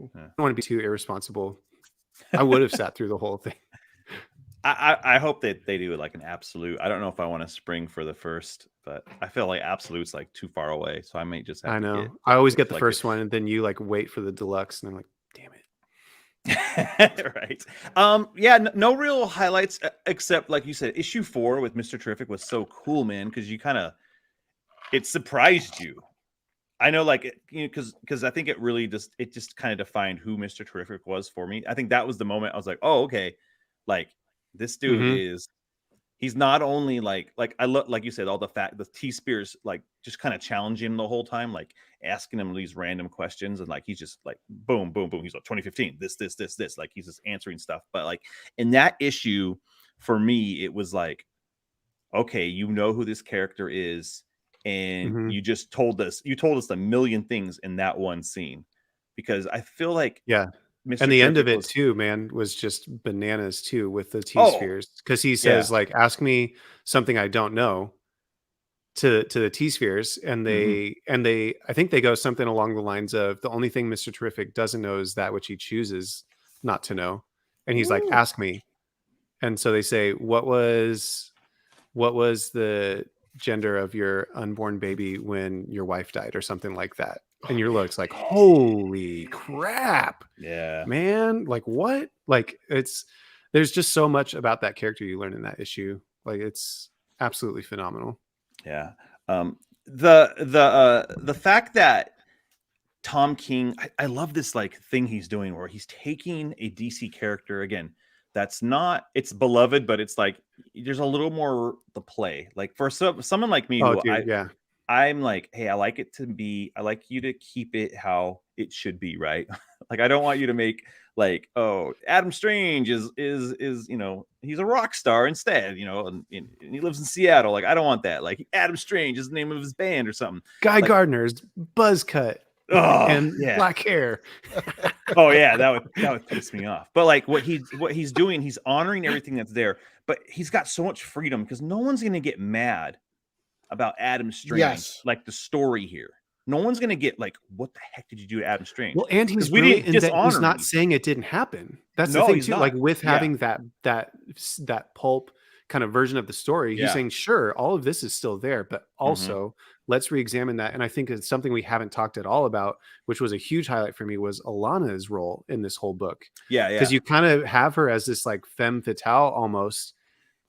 I don't want to be too irresponsible. I would have sat through the whole thing. I hope that they do it like an absolute. I don't know if I want to spring for the first, but I feel like absolute's like too far away, so I might just have I know. I always get the first one, and then you like wait for the deluxe, and I'm like, damn it. Right. No real highlights except like you said, issue 4 with Mr. Terrific was so cool, man, because you kind of it surprised you. I know, like, you know, because I think it really just kind of defined who Mr. Terrific was for me. I think that was the moment I was like, oh, okay, like this dude he's not only like I look, like you said, all the T-Spears like just kind of challenging him the whole time, like asking him these random questions, and like he's just like boom, boom, boom. He's like 2015, this, like he's just answering stuff. But like in that issue, for me, it was like, okay, you know who this character is, and you just told us a million things in that one scene, because I feel like Mr. And the end of it too, man, was just bananas too with the T-Spheres, because he says like, ask me something I don't know to the T-Spheres, and they I think they go something along the lines of, the only thing Mr. Terrific doesn't know is that which he chooses not to know. And he's like, ask me. And so they say, what was the gender of your unborn baby when your wife died, or something like that? And your looks like, holy crap. Yeah, man. Like what? Like there's just so much about that character you learn in that issue. Like it's absolutely phenomenal. Yeah. The fact that Tom King, I love this like thing he's doing where he's taking a DC character again. That's not, it's beloved, but it's like there's a little more the play. Like for someone like me, I'm like, hey, I like you to keep it how it should be, right? Like I don't want you to make like, oh, Adam Strange is you know, he's a rock star instead, you know, and he lives in Seattle. Like I don't want that. Like Adam Strange is the name of his band or something. Guy Gardner's buzz cut. And black hair. Oh yeah, that would piss me off. But like what he's doing, he's honoring everything that's there, but he's got so much freedom because no one's gonna get mad about Adam Strange, like the story here. No one's gonna get like, what the heck did you do to Adam Strange? Well, and he's he's not saying it didn't happen. That's the thing too. Like with having that pulp kind of version of the story. He's saying, sure, all of this is still there, but also let's re-examine that. And I think it's something we haven't talked at all about, which was a huge highlight for me, was Alana's role in this whole book. Because you kind of have her as this like femme fatale almost.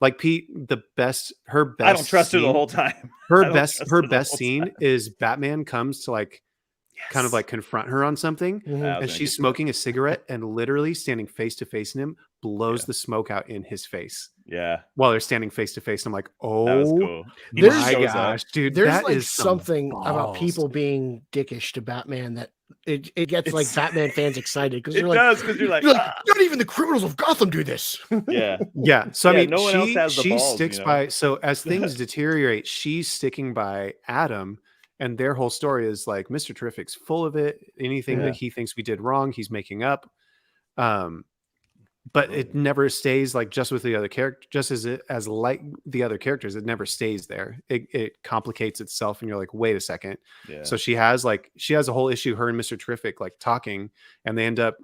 Like Pete, her best. I don't trust her the whole time. Her best scene is Batman comes to like kind of like confront her on something, and she's smoking a cigarette and literally standing face to face in him, blows the smoke out in his face. Yeah, while they're standing face to face. I'm like, oh, that was cool. My gosh, dude, there's that like is something about people being dickish to Batman that it gets like Batman fans excited because you're like, not even the criminals of Gotham do this. Yeah. So I mean, no one else has the balls, sticks by. So as things deteriorate, she's sticking by Adam. And their whole story is like Mr. Terrific's full of it. Anything that he thinks we did wrong, he's making up. But it never stays like just with the other character, just as like the other characters. It never stays there. It complicates itself, and you're like, wait a second. Yeah. So she has a whole issue. Her and Mr. Terrific like talking, and they end up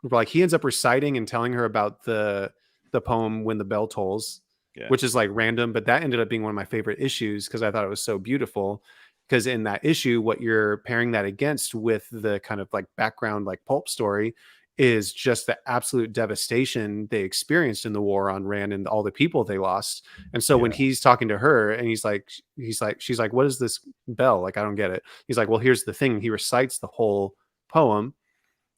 like he ends up reciting and telling her about the poem "When the Bell Tolls," which is like random, but that ended up being one of my favorite issues because I thought it was so beautiful. Because in that issue, what you're pairing that against with the kind of like background, like pulp story, is just the absolute devastation they experienced in the war on Rand and all the people they lost. And so when he's talking to her and she's like, what is this bell? Like, I don't get it. He's like, well, here's the thing. He recites the whole poem.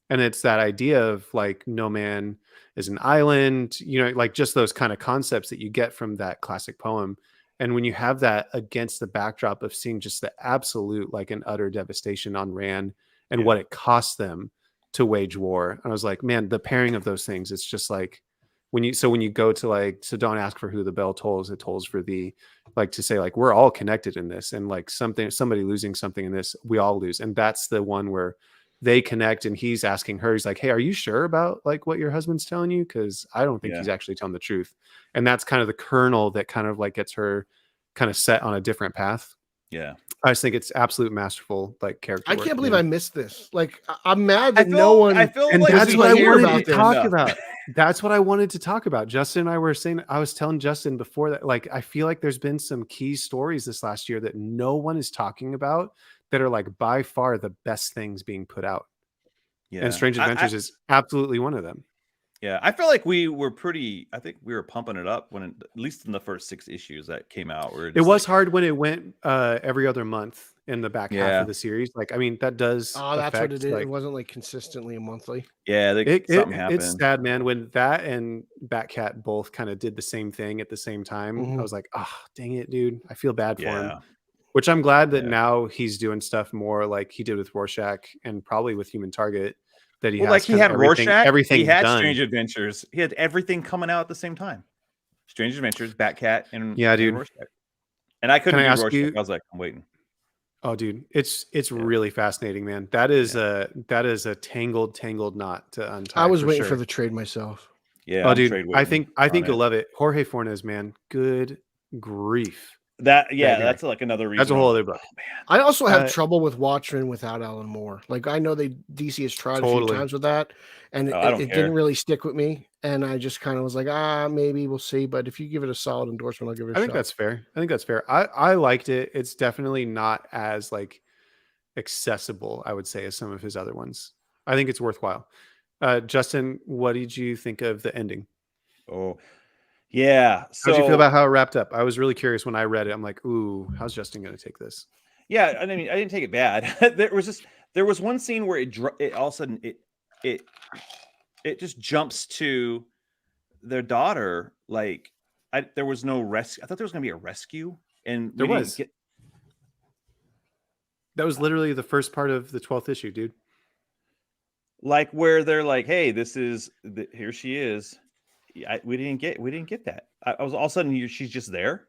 And it's that idea of like, no man is an island, like just those kind of concepts that you get from that classic poem. And when you have that against the backdrop of seeing just the absolute, like an utter devastation on Rand and what it cost them to wage war. I was like, man, the pairing of those things, it's just like when you go to like, so don't ask for who the bell tolls, it tolls for thee, like to say like, we're all connected in this. And like somebody losing something in this, we all lose. And that's the one where they connect and he's asking her, he's like, hey, are you sure about like what your husband's telling you? Cause I don't think he's actually telling the truth. And that's kind of the kernel that kind of like gets her kind of set on a different path. Yeah. I just think it's absolute masterful, like character. I can't believe I missed this. Like I'm mad I that feel and like that's what I wanted to talk enough. about. That's what I wanted to talk about. Justin and I were saying, I was telling Justin before that, like, I feel like there's been some key stories this last year that no one is talking about that are like by far the best things being put out. Yeah. And Strange Adventures is absolutely one of them. Yeah, I feel like we were I think we were pumping it up at least in the first 6 issues that came out. It was hard when it went every other month in the back half of the series. Like, I mean, that does. Oh, that's what it is. Like, it wasn't like consistently a monthly. Yeah, something happened. It's sad, man. When that and Batcat both kind of did the same thing at the same time, I was like, oh, dang it, dude. I feel bad for him. Which I'm glad that now he's doing stuff more like he did with Rorschach and probably with Human Target. That he has like he had Rorschach, everything he had done. Strange Adventures. He had everything coming out at the same time. Strange Adventures, Batcat, and dude. And Rorschach. And I couldn't do Rorschach. I was like, I'm waiting. Oh, dude, it's really fascinating, man. That is a tangled knot to untie. I was waiting for the trade myself. Yeah. Oh, dude, I think you'll love it. Jorge Fornes, man. Good grief. That's like another reason. That's a whole other book. Oh, man. I also have trouble with Watchmen without Alan Moore. Like I know DC has tried a few times with that, and it didn't really stick with me. And I just kind of was like, maybe we'll see. But if you give it a solid endorsement, I'll give it a shot. I think that's fair. I liked it. It's definitely not as like accessible, I would say, as some of his other ones. I think it's worthwhile. Justin, what did you think of the ending? Oh. Yeah. So how'd you feel about how it wrapped up? I was really curious when I read it. I'm like, ooh, how's Justin going to take this? Yeah, I mean, I didn't take it bad. there was one scene where it all of a sudden it just jumps to their daughter. Like there was no rescue. I thought there was going to be a rescue, and there was. That was literally the first part of the 12th issue, dude. Like where they're like, hey, here she is. We didn't get that. I was all of a sudden she's just there.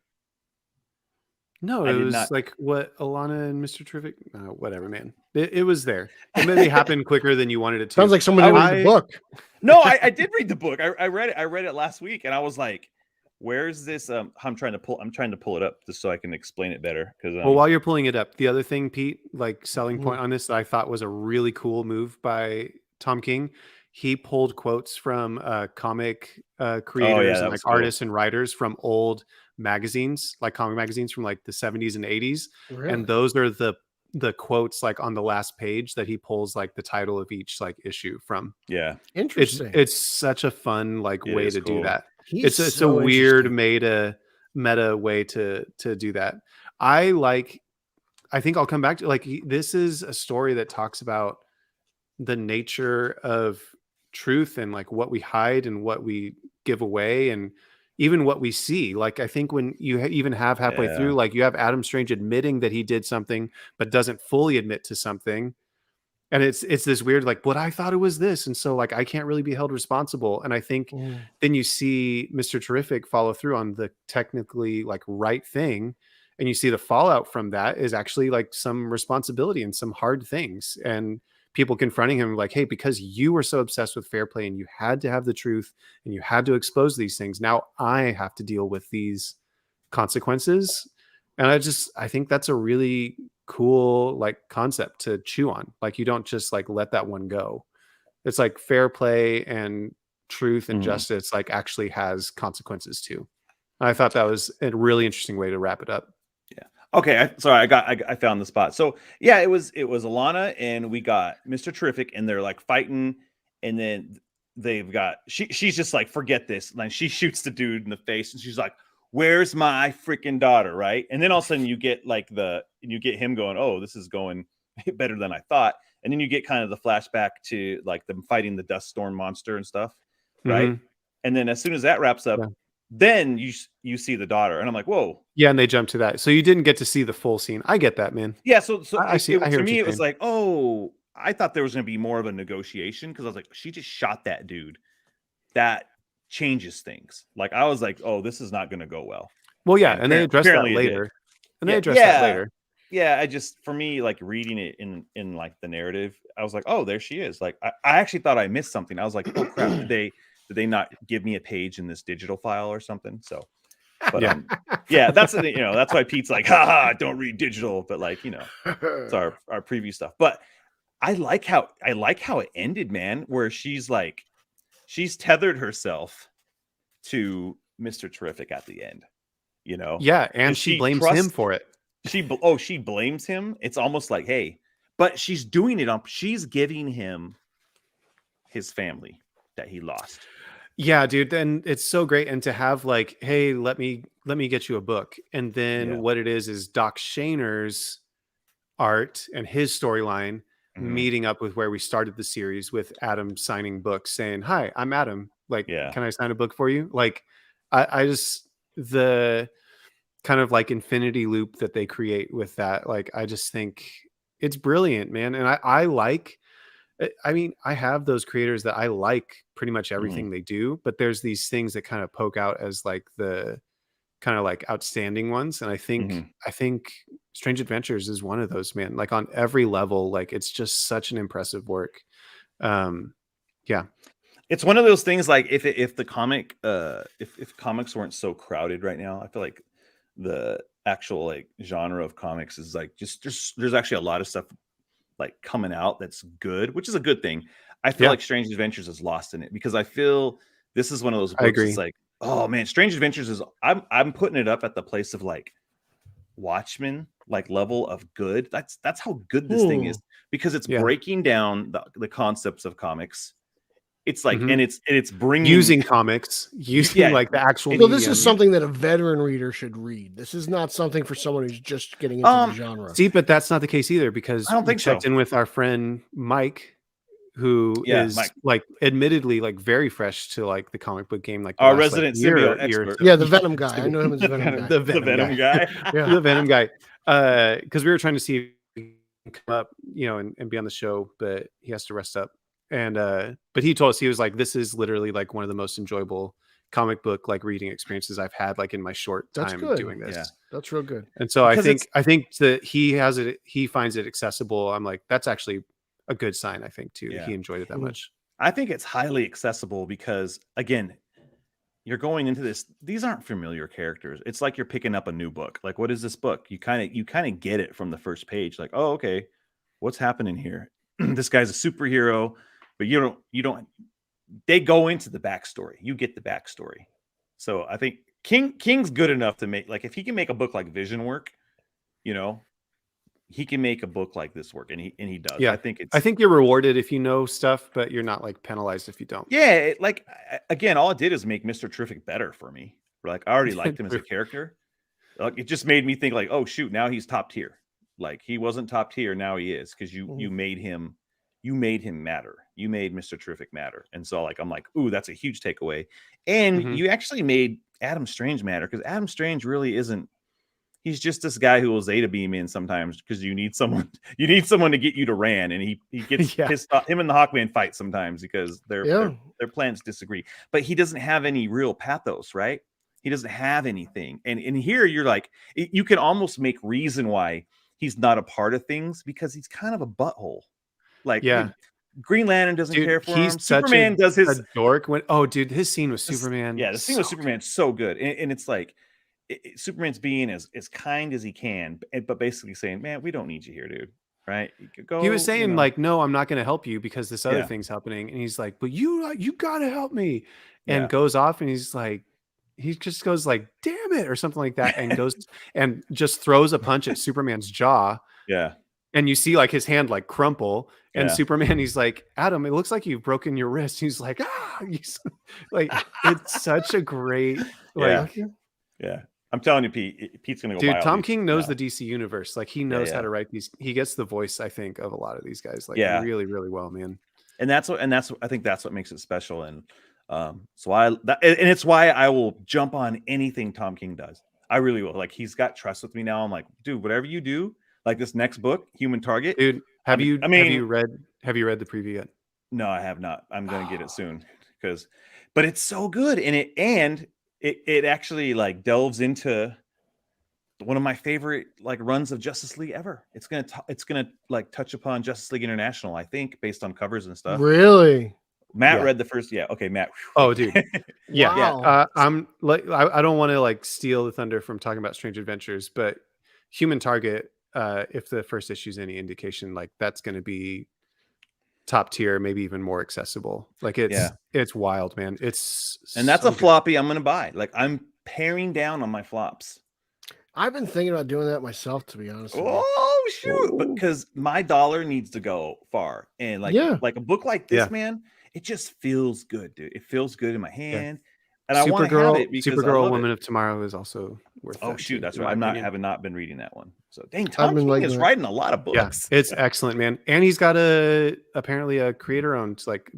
No, it was like what Alana and Mr. Terrific, whatever, man. It was there. It maybe happened quicker than you wanted it to. Sounds like somebody read the book. No, I did read the book. I read it. I read it last week, and I was like, "Where's this?" I'm trying to pull it up just so I can explain it better. Because while you're pulling it up, the other thing, Pete, like selling point on this that I thought was a really cool move by Tom King. he pulled quotes from comic creators and like artists and writers from old magazines, like comic magazines from like the 70s and 80s. Really? And those are the quotes like on the last page that he pulls like the title of each like issue from. Yeah. Interesting. It's such a fun like way to do that. It's a weird meta way to do that. I think I'll come back to like this is a story that talks about the nature of truth and like what we hide and what we give away and even what we see. Like I think when you even have halfway through, like you have Adam Strange admitting that he did something but doesn't fully admit to something, and it's this weird like, but I thought it was this, and so like I can't really be held responsible. And I think then you see Mr. Terrific follow through on the technically like right thing, and you see the fallout from that is actually like some responsibility and some hard things, and people confronting him like, hey, because you were so obsessed with fair play and you had to have the truth and you had to expose these things, now I have to deal with these consequences. And I think that's a really cool like concept to chew on. Like you don't just like let that one go. It's like fair play and truth and justice like actually has consequences too. And I thought that was a really interesting way to wrap it up. Okay, I found the spot. So yeah, it was Alana and we got Mr. Terrific and they're like fighting, and then they've got she's just like, forget this. Like she shoots the dude in the face and she's like, where's my freaking daughter, right? And then all of a sudden you get like you get him going, oh, this is going better than I thought. And then you get kind of the flashback to like them fighting the dust storm monster and stuff, right? And then as soon as that wraps up, then you see the daughter, and I'm like, whoa. Yeah, and they jump to that. So you didn't get to see the full scene. I get that, man. Yeah, so I see. To me, it was like, oh, I thought there was going to be more of a negotiation because I was like, she just shot that dude. That changes things. Like I was like, oh, this is not going to go well. Well, yeah, and they address that later. And they address that later. Yeah, for me, like reading it in like the narrative, I was like, oh, there she is. Like I actually thought I missed something. I was like, oh crap, did they not give me a page in this digital file or something? So, but that's that's why Pete's like, haha, don't read digital. But like, it's our preview stuff. But I like how it ended, man, where she's tethered herself to Mr. Terrific at the end, Yeah, and she blames him for it. She blames him. It's almost like, hey, but she's doing it she's giving him his family that he lost. Yeah, dude. And it's so great. And to have like, hey, let me get you a book. And then what it is Doc Shaner's art and his storyline meeting up with where we started the series with Adam signing books saying, hi, I'm Adam. Like, can I sign a book for you? Like, I just, the kind of like infinity loop that they create with that. Like, I just think it's brilliant, man. And I have those creators that I like pretty much everything they do, but there's these things that kind of poke out as like the kind of like outstanding ones. And I think Strange Adventures is one of those, man. Like on every level, like it's just such an impressive work. Yeah. It's one of those things like if the comic if comics weren't so crowded right now, I feel like the actual like genre of comics is like just there's actually a lot of stuff like coming out that's good, which is a good thing. I feel like Strange Adventures is lost in it because I feel this is one of those books. I agree. It's like, oh man, Strange Adventures is I'm putting it up at the place of like Watchmen, like level of good. That's how good this thing is because it's breaking down the concepts of comics. It's like, and it's bringing using comics, like the actual. Well, this is something that a veteran reader should read. This is not something for someone who's just getting into the genre. See, but that's not the case either because I don't think checked in with our friend Mike, who is like admittedly like very fresh to like the comic book game, like our resident symbiote expert. Yeah, the Venom guy. I know him as the Venom guy. The Venom guy. The Venom guy. Because we were trying to see if he can come up, and be on the show, but he has to rest up. And but he told us, he was like, this is literally like one of the most enjoyable comic book like reading experiences I've had like in my short time doing this. Yeah, that's real good. And so I think that he finds it accessible. I'm like, that's actually a good sign, I think, too. He enjoyed it that much. I think it's highly accessible because again, you're going into this, these aren't familiar characters. It's like you're picking up a new book. Like, what is this book? You kind of get it from the first page, like, oh, okay, what's happening here? This guy's a superhero. but you don't. They go into the backstory. You get the backstory. So I think King's good enough to make, like, if he can make a book like Vision work, you know, he can make a book like this work, and he does. Yeah, I think you're rewarded if you know stuff, but you're not like penalized if you don't. Yeah, again, all it did is make Mr. Terrific better for me. Like, I already liked him as a character. Like, it just made me think like, oh shoot, now he's top tier. Like, he wasn't top tier, now he is, because you made him matter. You made Mr. Terrific matter. And so, like, I'm like, ooh, that's a huge takeaway. And you actually made Adam Strange matter, because Adam Strange really isn't. He's just this guy who will Zeta beam in sometimes because you need someone to get you to Ran, and he gets pissed off. Him and the Hawkman fight sometimes because their plans disagree. But he doesn't have any real pathos, right? He doesn't have anything. And in here, you're like, you can almost make reason why he's not a part of things, because he's kind of a butthole. Like, Green Lantern doesn't care for him. Superman does his dork. Dude, his scene with Superman. Yeah, the scene with Superman's so good, and it's like. Superman's being as kind as he can, but basically saying, man, we don't need you here, dude. Right? Go, he was saying, like, no, I'm not going to help you because this other thing's happening. And he's like, but you got to help me. And goes off, and he's like, he just goes like, damn it, or something like that. And goes and just throws a punch at Superman's jaw. Yeah. And you see like his hand like crumple, and Superman, he's like, Adam, it looks like you've broken your wrist. He's like, like, it's such a great, like, yeah. I'm telling you, Pete's gonna go. Dude, Tom King knows the DC universe. Like, he knows how to write these. He gets the voice, I think, of a lot of these guys, like, really, really well, man. And I think that's what makes it special. And it's why I will jump on anything Tom King does. I really will. Like, he's got trust with me now. I'm like, dude, whatever you do, like this next book, Human Target. Dude, have you read the preview yet? No, I have not. I'm gonna get it soon, but it's so good, and it actually like delves into one of my favorite like runs of Justice League ever. It's gonna like touch upon Justice League International, I think, based on covers and stuff. Really? Matt read the first. Yeah. Okay, Matt. Oh, dude. Wow. I'm like, I don't want to like steal the thunder from talking about Strange Adventures, but Human Target, if the first issue is any indication, like, that's going to be top tier, maybe even more accessible. Like, it's wild, man. And that's a floppy I'm gonna buy. Like, I'm paring down on my flops. I've been thinking about doing that myself, to be honest. Oh shoot! Because my dollar needs to go far, and like a book like this, man, it just feels good, dude. It feels good in my hand. And I want to have it because Supergirl, Woman of Tomorrow is also worth. Oh shoot, that's right. I have not been reading that one. So dang, Tom King is writing a lot of books. Yeah, it's excellent, man. And he's got apparently a creator-owned, like,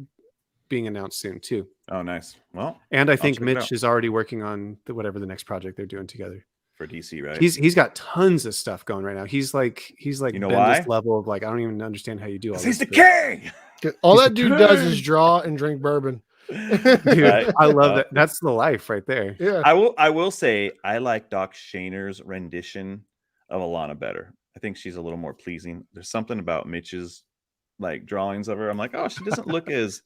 being announced soon too. Oh, nice. Well, and I think Mitch is already working on whatever the next project they're doing together for DC, right? He's got tons of stuff going right now. He's like, you know, why? This level of like, I don't even understand how you do all this. He's the king. All that dude does is draw and drink bourbon. Dude, I love that. That's the life right there. Yeah. I will say I like Doc Shaner's rendition of Alana better. I think she's a little more pleasing. There's something about Mitch's like drawings of her. I'm like, oh, she doesn't look as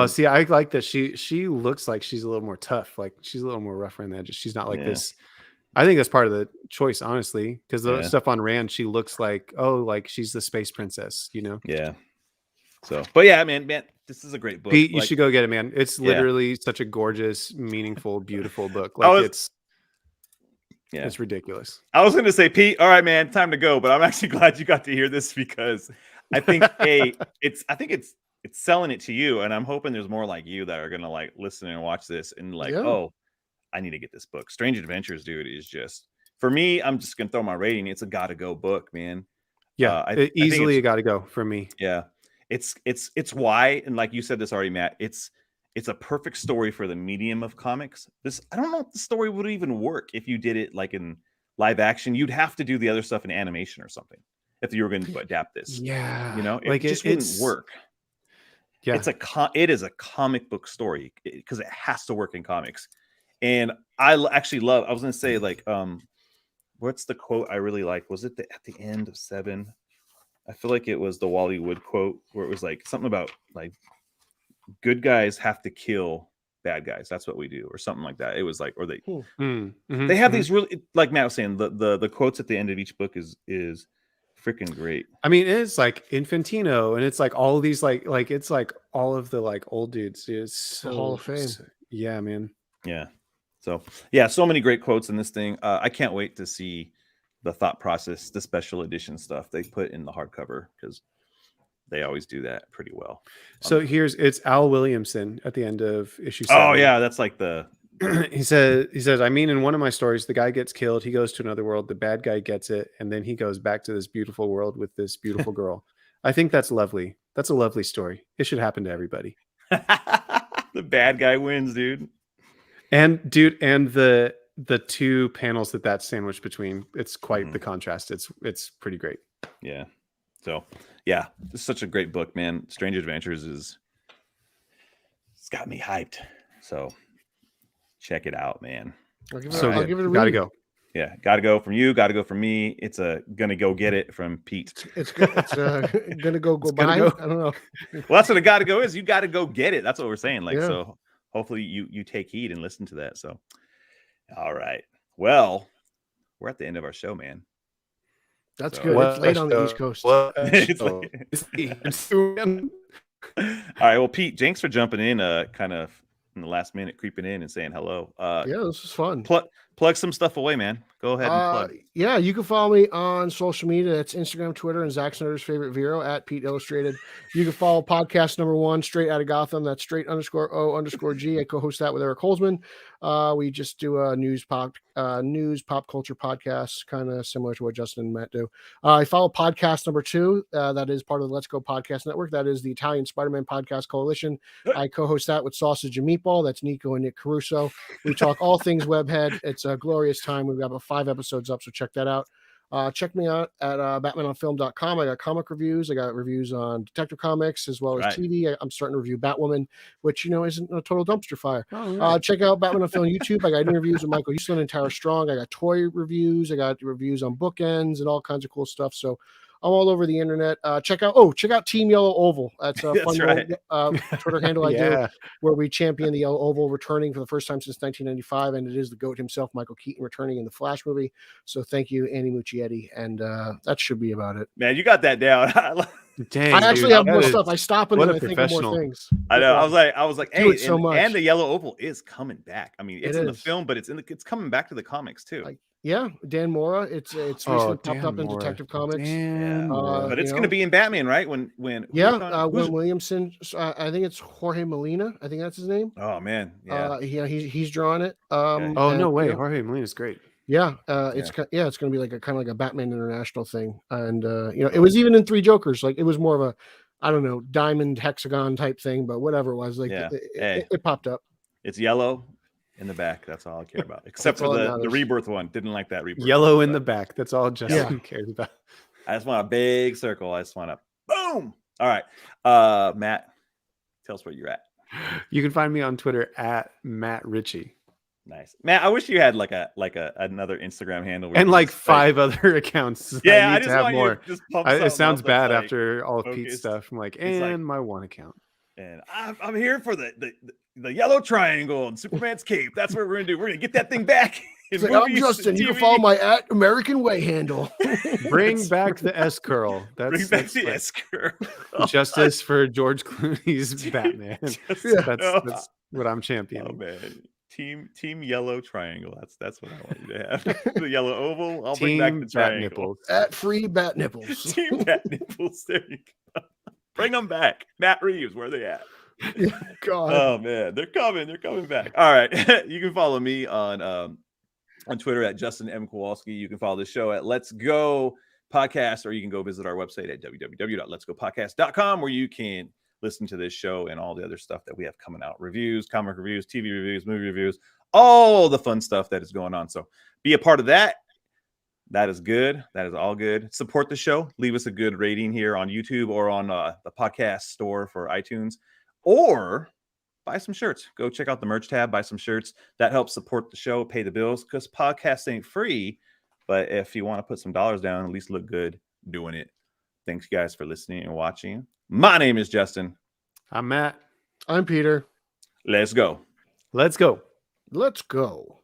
see, I like that she looks like she's a little more tough. Like, she's a little more rough around the edges. She's not like this. I think that's part of the choice, honestly, because the stuff on Rand, she looks like, like she's the space princess, you know? Yeah. So, but yeah, man, this is a great book. Pete, you should go get it, man. It's literally such a gorgeous, meaningful, beautiful book. Like, it's ridiculous. I was going to say, Pete, all right, man, time to go. But I'm actually glad you got to hear this, because I think it's selling it to you, and I'm hoping there's more like you that are going to like listen and watch this and like, oh, I need to get this book. Strange Adventures, dude, is just, for me, I'm just going to throw my rating. It's a gotta go book, man. Yeah, easily a gotta go for me. Yeah. It's why, and like you said this already, Matt, it's a perfect story for the medium of comics. I don't know if the story would even work if you did it like in live action. You'd have to do the other stuff in animation or something if you were going to adapt this. Yeah, you know, it just wouldn't work. Yeah, it is a comic book story because it has to work in comics. And I actually love. I was going to say, like, what's the quote I really like? Was it at the end of 7? I feel like it was the Wally Wood quote where it was like something about like good guys have to kill bad guys. That's what we do, or something like that. It was like, or they have these really, like Matt was saying, the quotes at the end of each book is freaking great. I mean, it's like Infantino, and it's like all of these like it's like all of the like old dudes. It's so Hall of Fame. Yeah, man. Yeah. So yeah, so many great quotes in this thing. I can't wait to see the thought process, the special edition stuff they put in the hardcover, because they always do that pretty well. So it's Al Williamson at the end of issue 7. Oh yeah, that's like the he says, I mean, in one of my stories, the guy gets killed, he goes to another world, the bad guy gets it, and then he goes back to this beautiful world with this beautiful girl. I think that's lovely. That's a lovely story. It should happen to everybody. The bad guy wins, dude. And the two panels that's sandwiched between, it's quite the contrast. It's pretty great. Yeah. So yeah, it's such a great book, man. Strange Adventures it's got me hyped. So check it out, man. I'll give it a read. Gotta go. Yeah, gotta go from you, gotta go from me. It's gonna go get it from Pete. It's gonna go by. I don't know. Well, that's what a gotta go is. You gotta go get it. That's what we're saying. Like, so hopefully you take heed and listen to that. So all right. Well, we're at the end of our show, man. That's good. It's late on the East Coast. All right. Well, Pete, thanks for jumping in kind of in the last minute, creeping in and saying hello. Yeah, this was fun. Plug some stuff away, man. Go ahead and plug. Yeah, you can follow me on social media. That's Instagram, Twitter, and Zack Snyder's favorite Vero at Pete Illustrated. You can follow podcast number 1, Straight Outta Gotham. That's straight_O_G. I co-host that with Eric Holzman. We just do a news pop culture podcast, kind of similar to what Justin and Matt do. I follow podcast number 2. That is part of the Let's Go Podcast Network. That is the Italian Spider-Man Podcast Coalition. I co-host that with Sausage and Meatball. That's Nico and Nick Caruso. We talk all things Webhead. It's a glorious time. We've got about 5 episodes up, so check that out. Check me out at batmanonfilm.com. I got comic reviews. I got reviews on Detective Comics as well as TV. I'm starting to review Batwoman, which, isn't a total dumpster fire. Check out Batman on Film YouTube. I got interviews with Michael Houston and Tara Strong. I got toy reviews. I got reviews on bookends and all kinds of cool stuff. So I'm all over the internet. Check out Team Yellow Oval. That's a fun little, Twitter handle I do, where we champion the Yellow Oval, returning for the first time since 1995, and it is the GOAT himself, Michael Keaton, returning in the Flash movie. So thank you, Andy Muschietti, and that should be about it. Man, you got that down. Dang, I actually have more stuff. I stop and then I think of more things. I know. I was like, hey, and the Yellow Oval is coming back. I mean, it's in the film, but it's coming back to the comics too. Yeah, Dan Mora. It's recently popped up in Detective Comics. But it's going to be in Batman, right? When Williamson. I think it's Jorge Molina. I think that's his name. Oh man, yeah. He's drawing it. No way, Jorge Molina's great. Yeah, it's going to be like kind of like a Batman International thing, and it was even in 3 Jokers. Like, it was more of a, I don't know, diamond hexagon type thing, but whatever it was, like it popped up. It's yellow in the back. That's all I care about, except for the Rebirth one. Didn't like that Rebirth. Yellow in the back. That's all Justin cares about. I just want a big circle. I just want a boom. All right, Matt, tell us where you're at. You can find me on Twitter at Matt Ritchie. Nice, man. I wish you had like another Instagram handle and like 5 other accounts. Yeah, I need to have more. It sounds bad like, after all of Pete's stuff. I'm like, and my one account. And I'm here for the yellow triangle and Superman's cape. That's what we're gonna do. We're gonna get that thing back. I'm Justin. You can follow my at American Way handle. Bring back the S curl. Bring back the S curl. Justice for George Clooney's Batman. That's what I'm championing. Oh man. Team yellow triangle. That's what I want you to have. The yellow oval. I'll bring back the triangle. At free bat nipples. Team bat nipples. There you go. Bring them back. Matt Reeves, where are they at? God. Oh man, they're coming. They're coming back. All right. You can follow me on Twitter at Justin M. Kowalski. You can follow the show at Let's Go Podcast, or you can go visit our website at www.letsgopodcast.com, where you can listen to this show and all the other stuff that we have coming out. Reviews, comic reviews, TV reviews, movie reviews, all the fun stuff that is going on. So be a part of that. That is good. That is all good. Support the show. Leave us a good rating here on YouTube or on the podcast store for iTunes, or buy some shirts. Go check out the merch tab, buy some shirts. That helps support the show, pay the bills, because podcasts ain't free. But if you want to put some dollars down, at least look good doing it. Thanks, guys, for listening and watching. My name is Justin. I'm Matt. I'm Peter. Let's go. Let's go. Let's go.